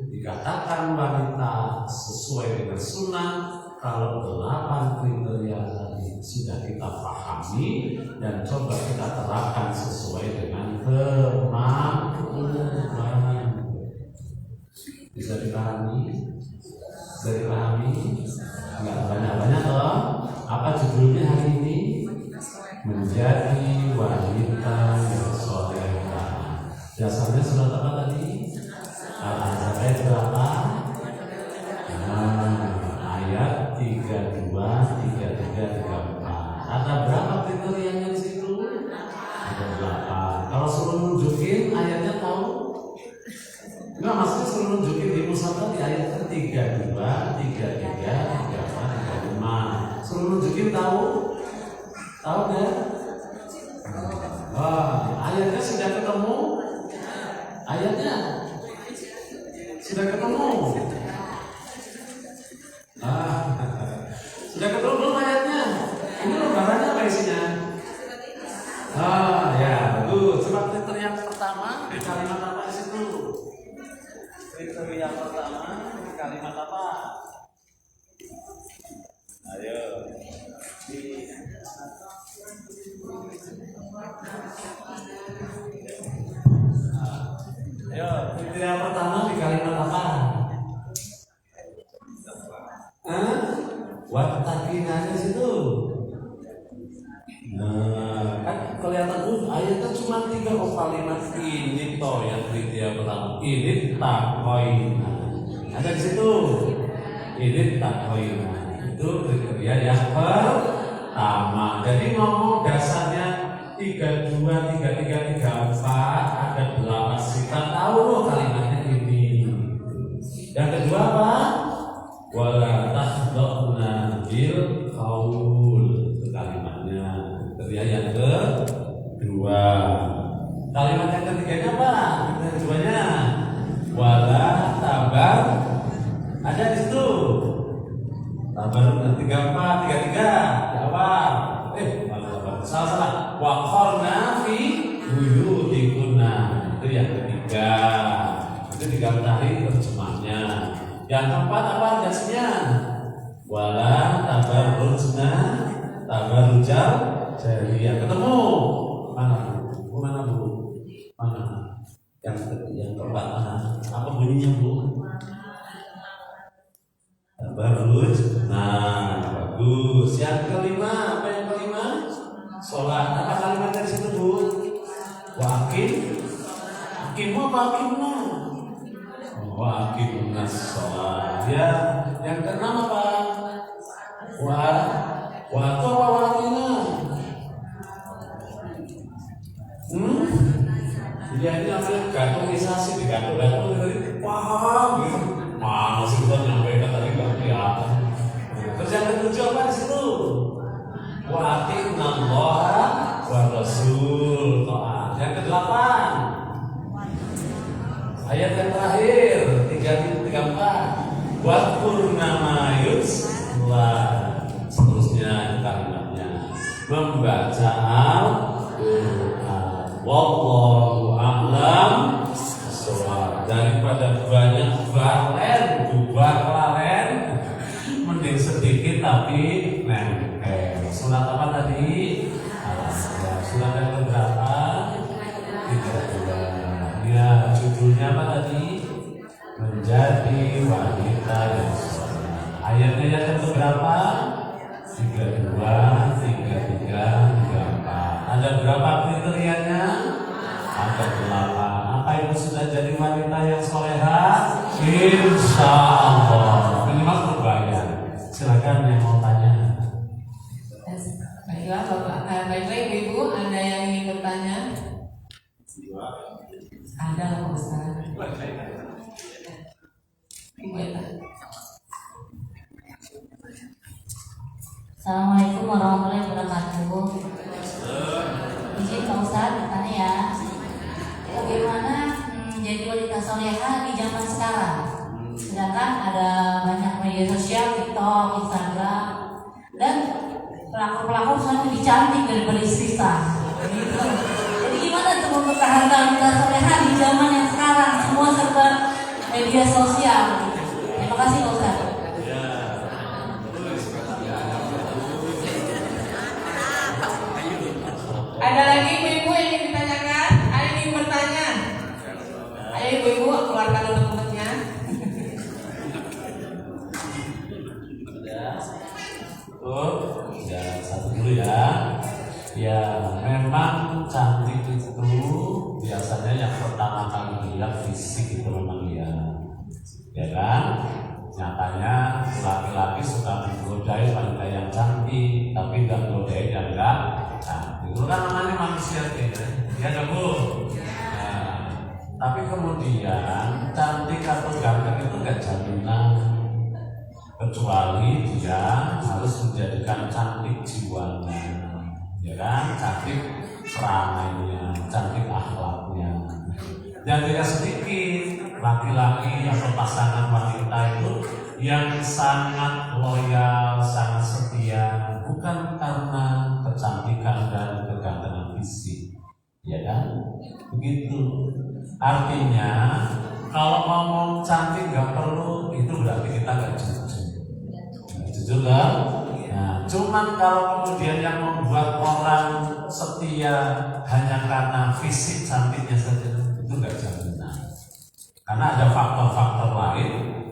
Dikatakan wanita sesuai dengan sunnah kalau 8 kriteria tadi sudah kita pahami dan coba kita terapkan sesuai dengan kemampuan. Bisa dipahami? Bisa dipahami? Enggak banyak-banyak toh. Apa judulnya hari ini? Menjadi wanita yang solehah. Dasarnya surat apa tadi? Al-An'am ayat berapa? Ayat 32, 33, 34. Ada berapa kriterianya di situ? Ada 8. Kalau suruh nunjukin ayatnya tahu? Enggak, maksudnya suruh nunjukin di musafah di ayat ke-32, 33, 34, 35. Suruh nunjukin tahu? Tahu nggak? Ayatnya sudah ketemu? Ayatnya sudah ketemu? Sudah ketemu belum ayatnya? Ini lembarannya apa isinya? Ya, bagus. Coba kriteria pertama di kalimat apa di situ? Kriteria pertama di kalimat apa? Ayo. Ayo, kriteria pertama di kalimat apa? Wattakinanya situ. cuma 3 kalimat ini toh yang kriteria pertama. Ini takoina. Ada di situ. Ini takoina. Itu kriteria yang pertama. Jadi ngomong dasarnya 32, 33, 34 ada 8 sifat. Tahu loh kalimatnya ini. Yang kedua apa? Wala tahdhuna bil qaul. Itu kalimatnya. Kriteria yang kedua. Kalimat yang ketiganya apa? Yang keduanya wala tabar. Ada di situ. Tabar 34, 33 di awal. Salah. Wa qarna fi buyutikunna. Itu yang ketiga. Itu digambarin terjemahnya. Yang keempat apa dasarnya? Wala tabarrujna tabarrujal jahiliyah. Ketemu? Mana? Mana Bu? Mana? Yang keempat mana? Apa bunyinya Bu? Tabarruj. Nah, bagus. Yang kelima, apa yang kelima? Sholat. Apa kalimat dari situ Bu? Wakil. Hakimu apa hakimna? Wakilna sholat. Ya. Yang keenam apa? Waktu apa wakilna? Jadi ini namanya gatomisasi, digato-gato dari paham gitu. Mana sih kita nyampaikan tadi nggak kelihatan. Terus yang ketujuh apa di situ? Wa ati'nallaha wa rasul. Yang kedelapan. Ayat yang terakhir 334. Wa qurna yusla. Seterusnya kalimatnya membaca Al-Qur'an. Wallahu a'lam bishawab. Daripada banyak balen, mending sedikit tapi nempel. Surat apa tadi? Al-Asr. Surat yang keberapa? 32. Ya, judulnya apa tadi? Menjadi wanita yang soleh. Ayatnya yang keberapa? 32, 33, 34. Ada berapa kriterianya? Ada 8. Apa itu sudah jadi wanita yang soleha? Insya Allah. Minimal berbayar. Silakan yang mau tanya. Baiklah Bapak, baiklah Ibu, ada yang ingin bertanya? Ada Pak Ustaz. Assalamualaikum warahmatullahi wabarakatuh. Izin Pak Ustaz bertanya ya, bagaimana menjadi wanita soleha di zaman sekarang? Sedangkan ada banyak media sosial, TikTok, Instagram, dan pelakor-pelakor selalu lebih cantik daripada istri sah. Gitu. Jadi gimana tuh mempertahankan wanita soleha di zaman yang sekarang? Semua serba media sosial. Terima kasih Pak Ustaz. Ada lagi ibu-ibu yang ingin ditanyakan? Ada yang ingin bertanya? Ayo ibu-ibu keluarkan dokumennya. Ya, satu dulu ya. Ya, memang cantik itu biasanya yang pertama kali dilihat fisik itu memang dia, ya kan? Nyatanya laki-laki suka menggodai wanita yang cantik, tapi nggak menggodai yang enggak cantik. Itu kan namanya manusia gitu, ya kan Bu? Nah, tapi kemudian cantik atau ganteng itu nggak jaminan, kecuali dia harus menjadikan cantik jiwanya, ya kan? Cantik peranainya, cantik akhlaknya. Dan tidak sedikit laki-laki atau pasangan wanita itu yang sangat loyal, sangat setia, bukan karena kecantikan dan kegantengan fisik, ya kan? Begitu. Artinya kalau ngomong cantik nggak perlu, itu berarti kita nggak jujur. Jujur kan? Nah, cuman kalau kemudian yang membuat orang setia hanya karena fisik cantiknya saja, itu nggak jaminan. Karena ada faktor-faktor lain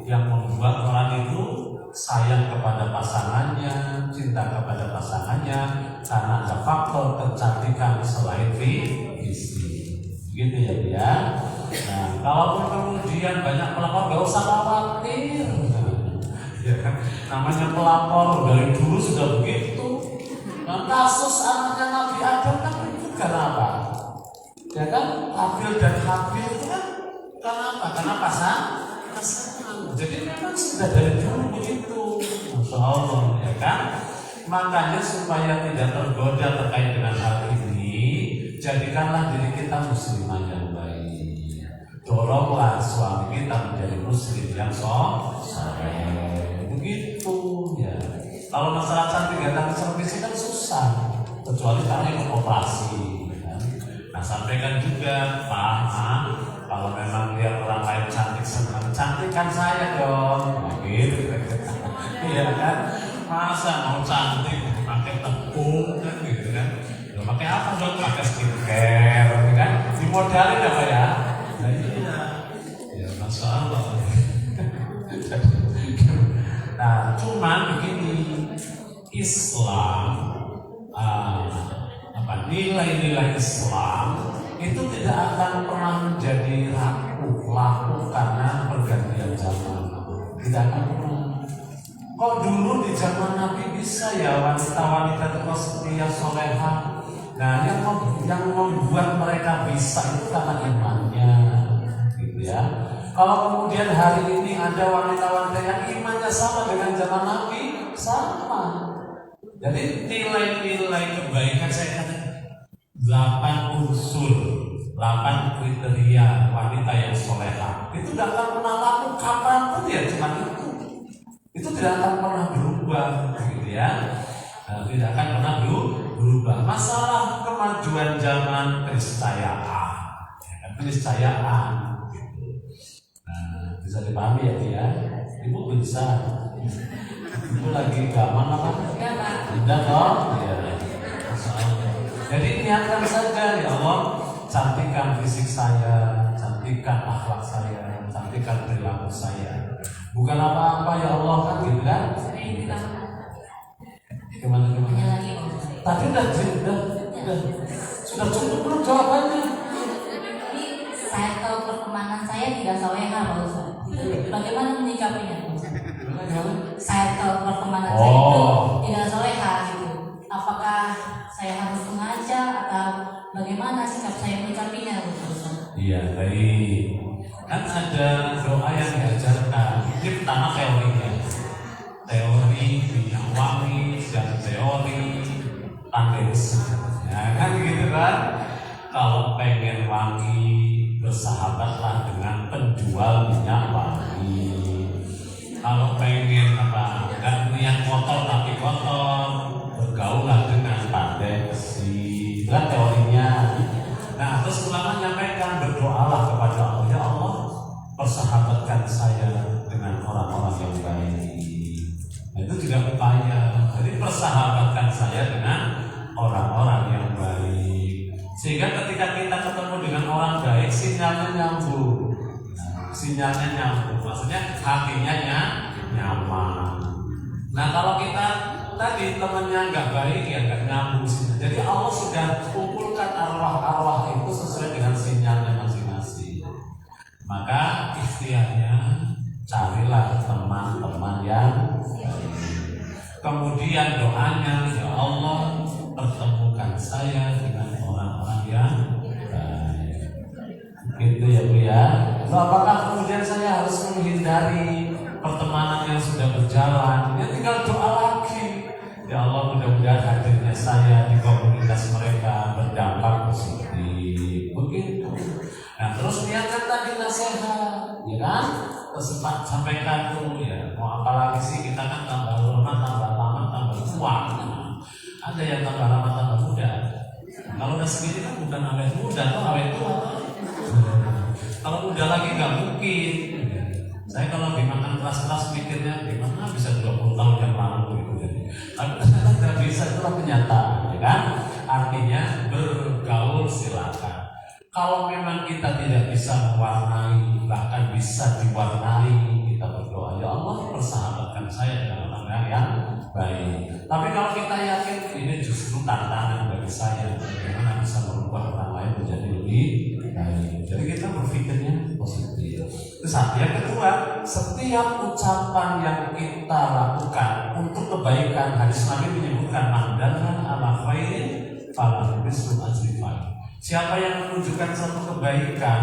yang membuat orang itu sayang kepada pasangannya, cinta kepada pasangannya, karena ada faktor kecantikan selain fisik. Gitu ya dia. Nah, kalaupun kemudian banyak pelapor, gak usah khawatir. Ya kan? Namanya pelapor dari dulu sudah begitu. Nah, kasus anaknya Nabi Adam kan itu karena apa? Ya kan, Habil dan Habil itu kan karena apa? Karena pasangan. Jadi memang sudah dari dulu begitu. Masya Allah, ya kan? Makanya supaya tidak tergoda terkait dengan hal ini, jadikanlah diri kita muslimah yang baik. Doronglah suami kita menjadi muslim yang soleh. Begitu ya. Kalau masalah cantik datang ke servis kan susah, kecuali kalau yang operasi. Ya. Nah, sampaikan juga, Pak, kalau memang lihat orang lain cantik senang, cantikkan saya dong. Gitu. Iya kan? Masa mau cantik pakai tepung kan gitu kan? Ya, pakai apa dong? Pakai skincare, kan? Dimodalin apa ya? Nah, iya. Ya Masya Allah. Nah, cuman begini, Islam, nilai-nilai Islam itu tidak akan pernah menjadi laku karena pergantian zaman. Tidak akan pernah. Kok dulu di zaman Nabi bisa ya wanita-wanita itu setia soleha. Nah, yang membuat mereka bisa itu karena imannya, gitu ya. Kalau kemudian hari ini ada wanita-wanita yang imannya sama dengan zaman Nabi, sama. Jadi nilai-nilai kebaikan saya katakan 8 unsur, 8 kriteria wanita yang soleha. Itu tidak akan pernah laku kapanpun ya, cuma itu tidak akan pernah berubah, gitu ya. Tidak akan pernah berubah. Masalah kemajuan zaman keniscayaan, keniscayaan. Nah, bisa dipahami ya dia. Ibu bisa. Ibu lagi gak mana kan? Tidak toh? Ya. Jadi niatkan saja ya Allah, cantikkan fisik saya, cantikkan akhlak saya, cantikkan perilaku saya. Bukan apa-apa ya Allah kan gitu kan? Gimana? Tadi sudah cukup belum jawabannya? Saya tahu pertemanan saya tidak soleha Pak Ustaz. Bagaimana menyikapinya? Saya tahu pertemanan saya itu tidak soleha gitu. Apakah saya harus sengaja atau bagaimana sikap saya menyikapinya Pak Ustaz? Iya baik. Kan ada doa yang diajarkan. Ini pertama teorinya. Teori minyak wangi dan teori pandai besi. Ya kan gitu kan. Kalau pengen wangi, bersahabatlah dengan penjual minyak wangi. Kalau pengen nggak niat kotor tapi kotor, bergaullah dengan pandai besi. Itu kan teorinya. Nah, terus ulama menyampaikan, berdoalah kepada Allah, ya Allah, persahabatkan saya dengan orang-orang yang baik. Nah, itu juga upaya. Jadi persahabatkan saya dengan orang-orang yang baik. Sehingga ketika kita ketemu dengan orang baik, sinyalnya nyambung. Sinyalnya nyambung, maksudnya hatinya nyaman. Nah, kalau kita tadi temannya nggak baik ya nggak nyambung. Jadi Allah sudah kumpulkan arwah-arwah itu sesuai dengan sinyalnya masing-masing. Maka ikhtiarnya carilah teman-teman yang baik. Kemudian doanya, ya Allah pertemukan saya dengan orang-orang yang baik. Gitu ya Bu ya. Apakah kemudian saya harus menghindari pertemanan yang sudah berjalan? Ya tinggal doa lagi. Ya Allah, mudah-mudahan hadirnya saya di komunitas mereka berdampak positif. Begitu. Nah, terus niatkan tadi nasihat, ya kan? Terus sampaikan tuh ya. Mau apa lagi sih, kita kan tambah lama, tambah lama, tambah tua. Ada yang tambah lama, tambah muda. Kalau udah segini kan bukan awet muda, tuh awet tua. Kalau muda lagi nggak mungkin. Saya kalau dimakan keras-keras mikirnya gimana bisa 20 tahun yang lalu gitu. Tapi ternyata nggak bisa, itulah kenyataan, ya kan? Artinya bergaul silakan. Kalau memang kita tidak bisa mewarnai, bahkan bisa diwarnai, kita berdoa, ya Allah persahabatkan saya dengan orang yang baik. Tapi kalau kita yakin ini justru tantangan bagi saya, bagaimana bisa merubah orang lain menjadi lebih baik. Jadi kita berpikirnya positif. Terus yang kedua, setiap ucapan yang kita lakukan untuk kebaikan, hadis Nabi menyebutkan mandana ala khairin falahu mislu ajri fa'il. Siapa yang menunjukkan satu kebaikan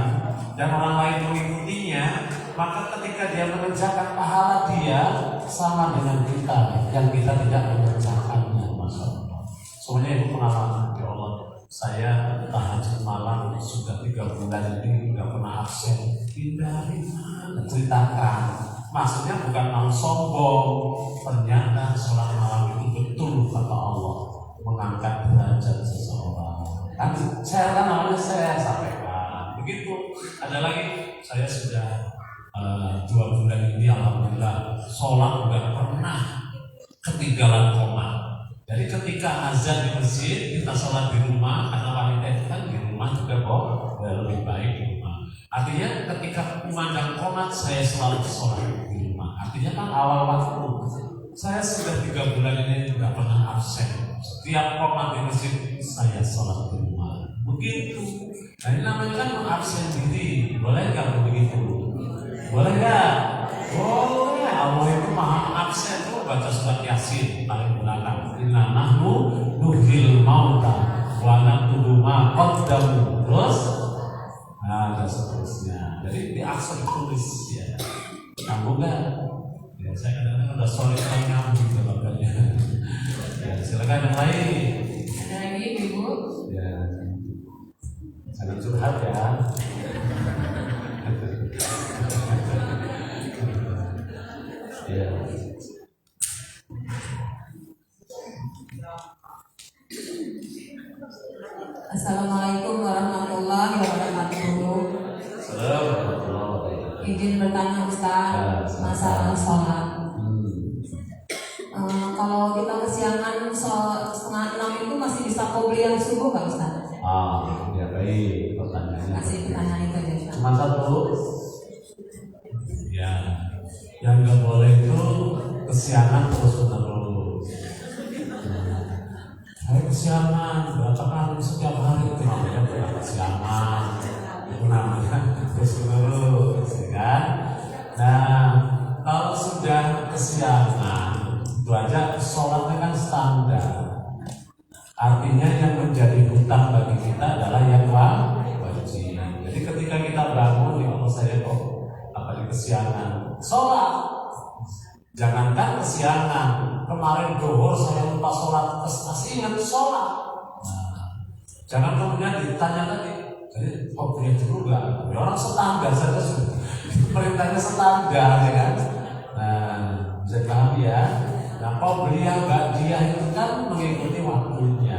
dan orang lain mengikutinya, maka ketika dia mengerjakan pahala dia sama dengan kita yang kita tidak mengerjakannya. Masya Allah. Semuanya itu pengalaman. Ya Allah, saya tahajud malam sudah 3 bulan ini nggak pernah absen. Hindari, ceritakan. Maksudnya bukan mau sombong. Ternyata sholat malam itu betul kata Allah mengangkat derajat seseorang. Kan saya kan namanya saya sampaikan. Begitu. Ada lagi, saya sudah 2 bulan ini alhamdulillah sholat nggak pernah ketinggalan komat. Jadi ketika azan di masjid kita sholat di rumah, karena wanita itu kan di rumah juga lebih baik di rumah. Artinya ketika memandang komat saya selalu sholat di rumah. Artinya kan awal waktu saya sudah 3 bulan ini nggak pernah absen. Setiap komat di masjid saya sholat di rumah. Begitu. Nah ini namanya kan mengabsen diri. Boleh nggak begitu? Boleh nggak? Boleh. Allah itu maha mengabsen. Tuh baca surat Yasin paling belakang. Inna nahnu nuhil mauta wa naktubu ma qaddamu. Terus, nah dan seterusnya. Jadi diaksen tulis ya. Kamu nggak? Ya saya kadang-kadang udah sorry kalau nyambung jawabannya. Ya silakan yang lain. Ada lagi Ibu? Ya. Jangan curhat ya. Ya. Assalamualaikum warahmatullahi wabarakatuh. Izin bertanya Ustaz, masalah sholat. Kalau kita kesiangan 5:30 itu masih bisa qobliyah subuh nggak Ustaz? Ya baik, pertanyaannya. Masih pertanyaan itu aja Ustaz. Cuma satu. Ya, yang nggak boleh itu kesiangan terus-menerus. Saya kesiangan berapa kali setiap hari itu namanya kesiangan. Itu namanya terus-menerus, ya kan? Nah, kalau sudah kesiangan, itu aja sholatnya kan standar. Artinya yang menjadi hutang bagi kita adalah yang wajib. Jadi ketika kita bangun, ya Allah saya kok di kesiangan sholat. Jangankan kesiangan, kemarin zuhur saya lupa sholat, masih ingat sholat. Nah, jangan kemudian ditanya lagi, jadi kok punya juga? Ya orang standar saja sudah. Perintahnya standar ya kan. Nah, bisa paham ya. Nah, qobliyah ba'diyah itu kan mengikuti waktunya,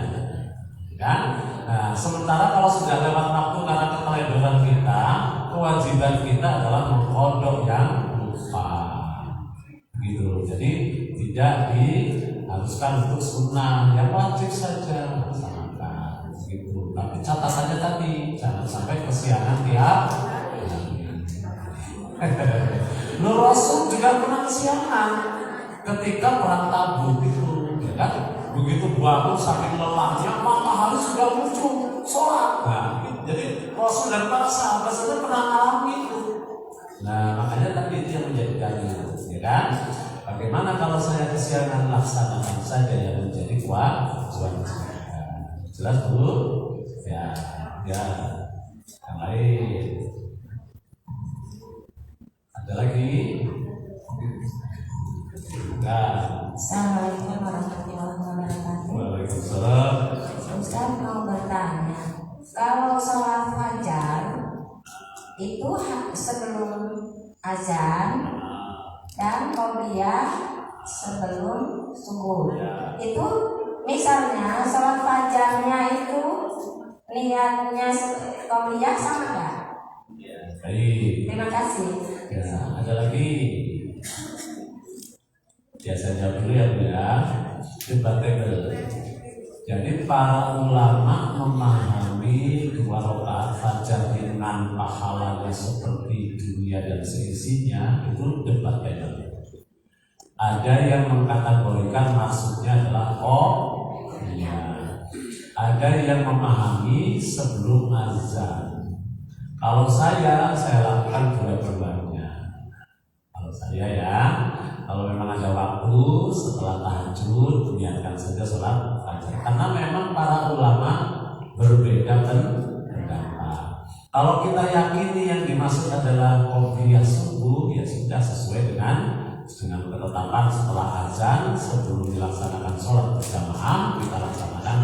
kan? Nah, sementara kalau sudah lewat waktu karena keteledoran kita, kewajiban kita adalah mengqadha yang lupa, gitu. Jadi tidak diharuskan untuk sunnah, yang wajib saja laksanakan, gitu. Tapi catatannya tadi jangan sampai kesiangan tiap Nur Rasul juga pernah kesiangan ketika perang Tabuk itu, ya kan? Begitu bangun saking lelahnya, matahari sudah muncul, sholat. Nah, jadi Rasul dan para sahabat sudah pernah mengalami itu. Nah, makanya tadi itu yang menjadikan itu, ya kan? Bagaimana kalau saya kesiangan, laksanakan saja yang menjadi kewajiban. Jelas Bu? Ya, yang lain. Ada lagi? Assalamualaikum warahmatullahi wabarakatuh. Waalaikumsalam. Ustaz mau bertanya, kalau sholat fajar itu sebelum azan dan qobliyah sebelum subuh, itu misalnya sholat fajarnya itu niatnya qobliyah sama nggak? Baik. Terima kasih. Ya, ada lagi. Ya saya jawab dulu ya Bu ya. Debatable. Jadi para ulama memahami 2 rakaat fajar dengan pahalanya seperti dunia dan seisinya itu debatable. Ada yang mengkategorikan maksudnya adalah iya. Ada yang memahami sebelum azan. Kalau saya lakukan dua-duanya. Kalau saya ya, kalau memang ada waktu setelah tahajud, niatkan saja sholat fajar. Karena memang para ulama berbeda pendapat. Kalau kita yakini yang dimaksud adalah qobliyah subuh, ya sudah sesuai dengan ketetapan setelah azan sebelum dilaksanakan sholat berjamaah kita laksanakan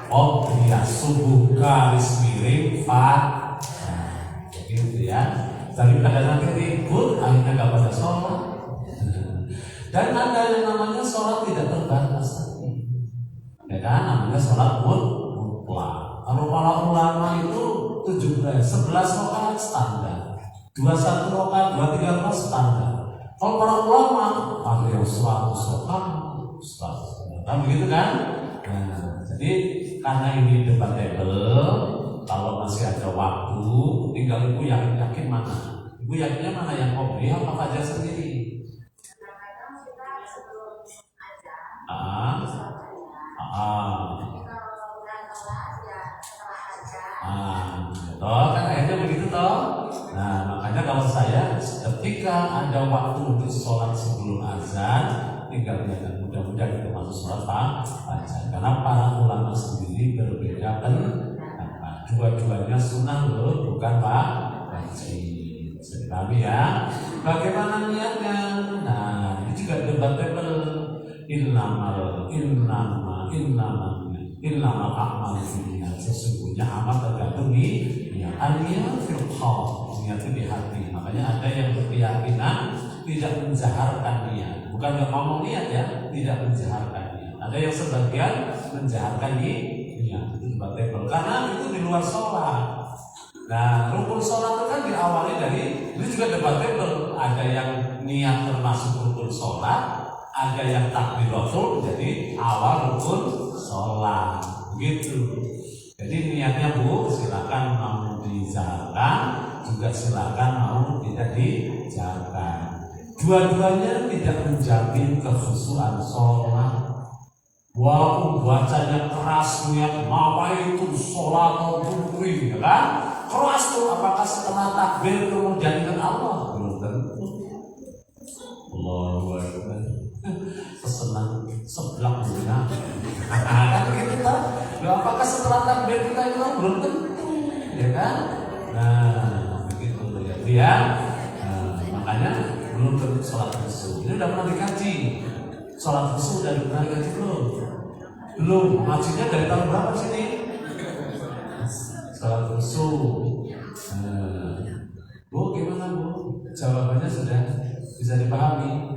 qobliyah subuh garis miring fajar. Gitu ya, daripada nanti ribut akhirnya gak pada sholat. Dan ada yang namanya sholat tidak terbatas, ya kan, namanya sholat mutlak. Kalau para ulama itu 11 rakaat standar, 21 rakaat, 23 rakaat standar. Kalau para ulama ada yang 100 rakaat, 100 kan begitu kan? Nah, jadi karena ini debatable. Kalau masih ada waktu, tinggal ibu yakin mana. Ibu yakinnya mana yang qobliyah apa fajar sendiri? Kan akhirnya begitu toh. Nah, makanya kalau saya ketika ada waktu untuk sholat sebelum azan, tinggal niatkan mudah-mudahan kita masuk sholat fajar. Karena para ulama sendiri berbeda dua-duanya sunnah loh, bukan wajib. Bisa dipahami ya. Bagaimana niatnya? Nah, ini juga debatable. Innamal a'malu binniyat. Sesungguhnya amal tergantung niat. An-niyat fil qalb, niat itu di hati. Makanya ada yang berkeyakinan tidak menjaharkan niat. Bukan nggak ngomong niat ya, tidak menjaharkan niat. Ada yang sebagian menjaharkan niat. Itu debatable karena itu di luar sholat. Nah, rukun sholat itu kan diawali dari, ini juga debatable. Ada yang niat termasuk rukun sholat, ada yang takbiratul jadi awal rukun sholat, gitu. Jadi niatnya Bu, silakan mau dijalankan, juga silakan mau tidak dijalankan. Dua-duanya tidak menjamin kekhusyuan sholat. Walaupun bacanya keras, niat apa itu sholat atau bukri, ya kan? Keras tuh, apakah setelah takbir kemudian ingat Allah? Belum tentu. Allahu Akbar. Pesenan sebelah dunia. Kan gitu kan? Apakah setelah takbir kita itu belum tentu, ya kan? Nah, begitu ya. Dia, makanya belum tentu sholat khusyuk. Ini udah pernah dikaji. Sholat khusyuk udah pernah dikaji belum? Belum. Maksudnya dari tahun berapa sini? Sholat khusyuk. Bu, gimana Bu? Jawabannya sudah bisa dipahami?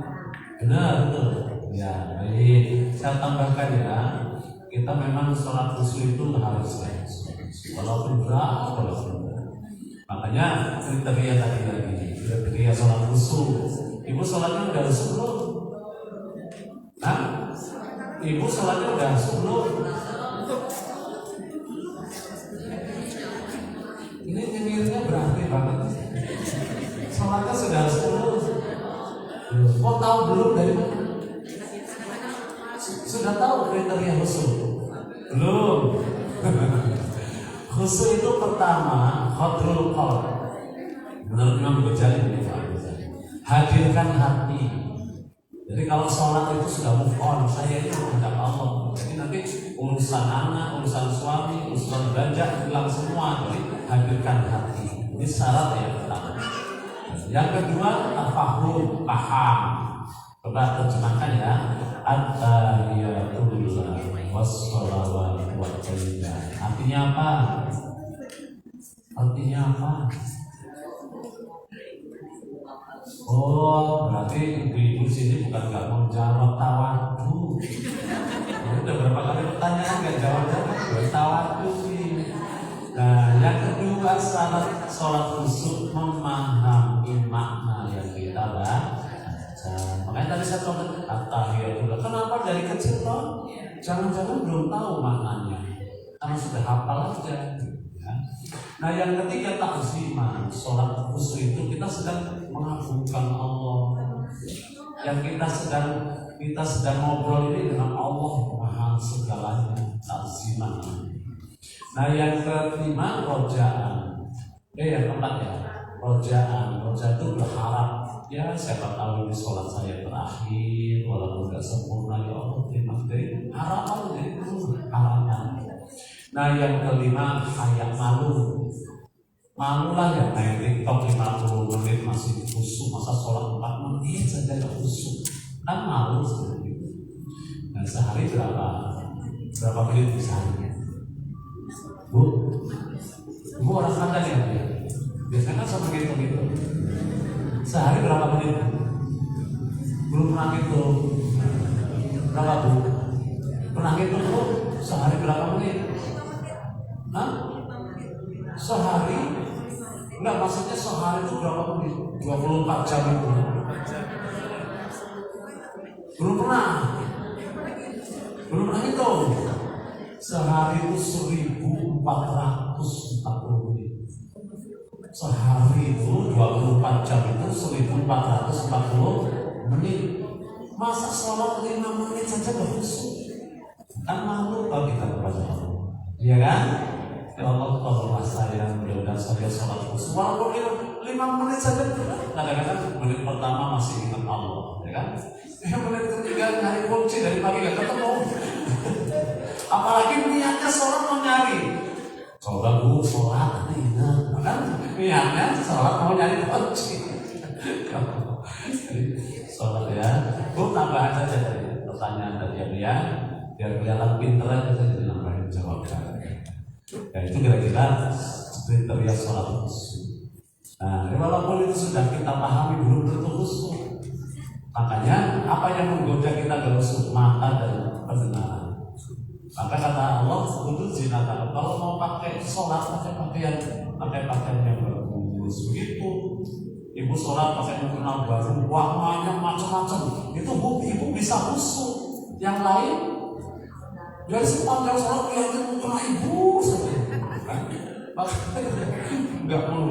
Benar, betul. Ya, baik. Saya tambahkan ya. Kita memang sholat khusyuk itu harus walaupun berat, walaupun berat. Makanya kriteria tadi lagi, kriteria sholat khusyuk. Ibu sholatnya udah khusyuk belum? Hah? Ibu sholatnya udah sebelum. Ini nyemirnya berarti banget. Sholatnya sudah sebelum. Kok tahu belum dari mana? Sudah tahu kriteria khusyuk? Belum. Khusyuk itu pertama khadrul qalb. Menurut Imam Ghazali ini, hadirkan hati. Jadi kalau sholat itu sudah move on, saya itu menghadap Allah. Jadi nanti urusan anak, urusan suami, urusan belanja hilang semua. Jadi hadirkan hati. Ini syarat yang pertama. Yang kedua, tafahum, paham. Coba terjemahkan ya. At-tahiyatullah wassalawatu wa tayyibat. Artinya apa? Artinya apa? Oh, berarti ibu-ibu sini bukan nggak mau jawab tawadu. Udah berapa kali pertanyaan nggak jawab-jawab, tawadu sih. Nah, yang kedua syarat sholat khusyuk memahami makna yang kita baca. Makanya tadi saya coba at-tahiyatullah. Kenapa dari kecil toh? Jangan-jangan belum tahu maknanya, karena sudah hafal aja. Nah, yang ketiga takziman. Sholat khusyuk itu kita sedang mengagungkan Allah. Yang kita sedang ngobrol ini dengan Allah Maha segalanya, takziman. Nah, yang kelima rojaan. Yang keempat ya, rojaan. Roja itu berharap, ya siapa tahu di sholat saya terakhir, walaupun tidak sempurna, ya Allah terima dari harapan itu harapan. Nah yang kelima, kayak malu. Malulah ya main TikTok 50 menit masih khusyuk, masa sholat 4 menit saja gak khusyuk, kan malu seperti itu. Nah sehari berapa menit sehari? Bu orang Padang ya? Biasanya kan sama gitu. Sehari berapa menit? Belum pernah gitu. Berapa Bu? Pernah gitu Bu? Sehari berapa menit? Hah? Sehari? Enggak, maksudnya sehari itu berapa menit? 24 jam itu. Belum pernah itu. Sehari itu 1440 menit. Sehari itu 24 jam itu 1440 menit. Masa sholat 5 menit saja gak khusyuk? Kan malu kalau kita kepada Allah. Iya kan? Ya Allah, tolonglah saya, mudah-mudahan saya sholat khusyuk. Walaupun 5 menit saja, kadang-kadang menit pertama masih ingat Allah, ya kan? Menit ketiga nyari kunci dari pagi gak ketemu. Apalagi niatnya sholat mau nyari. Coba Bu, sholat nih, kan? Niatnya sholat mau nyari kunci. Sholat ya, Bu tambahan saja dari pertanyaan tadi ya, biar kelihatan pinter aja saya jadi nambahin jawabnya. Ya itu kira-kira kriteria sholat khusyuk. Nah, walaupun itu sudah kita pahami belum tentu khusyuk. Makanya apa yang menggoda kita gak khusyuk? Mata dan pendengaran. Maka kata Allah, untuk zinatan. Kalau mau pakai sholat pakai pakaian yang bagus. Begitu. Ibu sholat pakai mukena baru, warnanya macam-macam. Itu ibu bisa khusyuk. Yang lain dari sepanjang sholat kelihatan mukena ibu saja. Makanya nggak perlu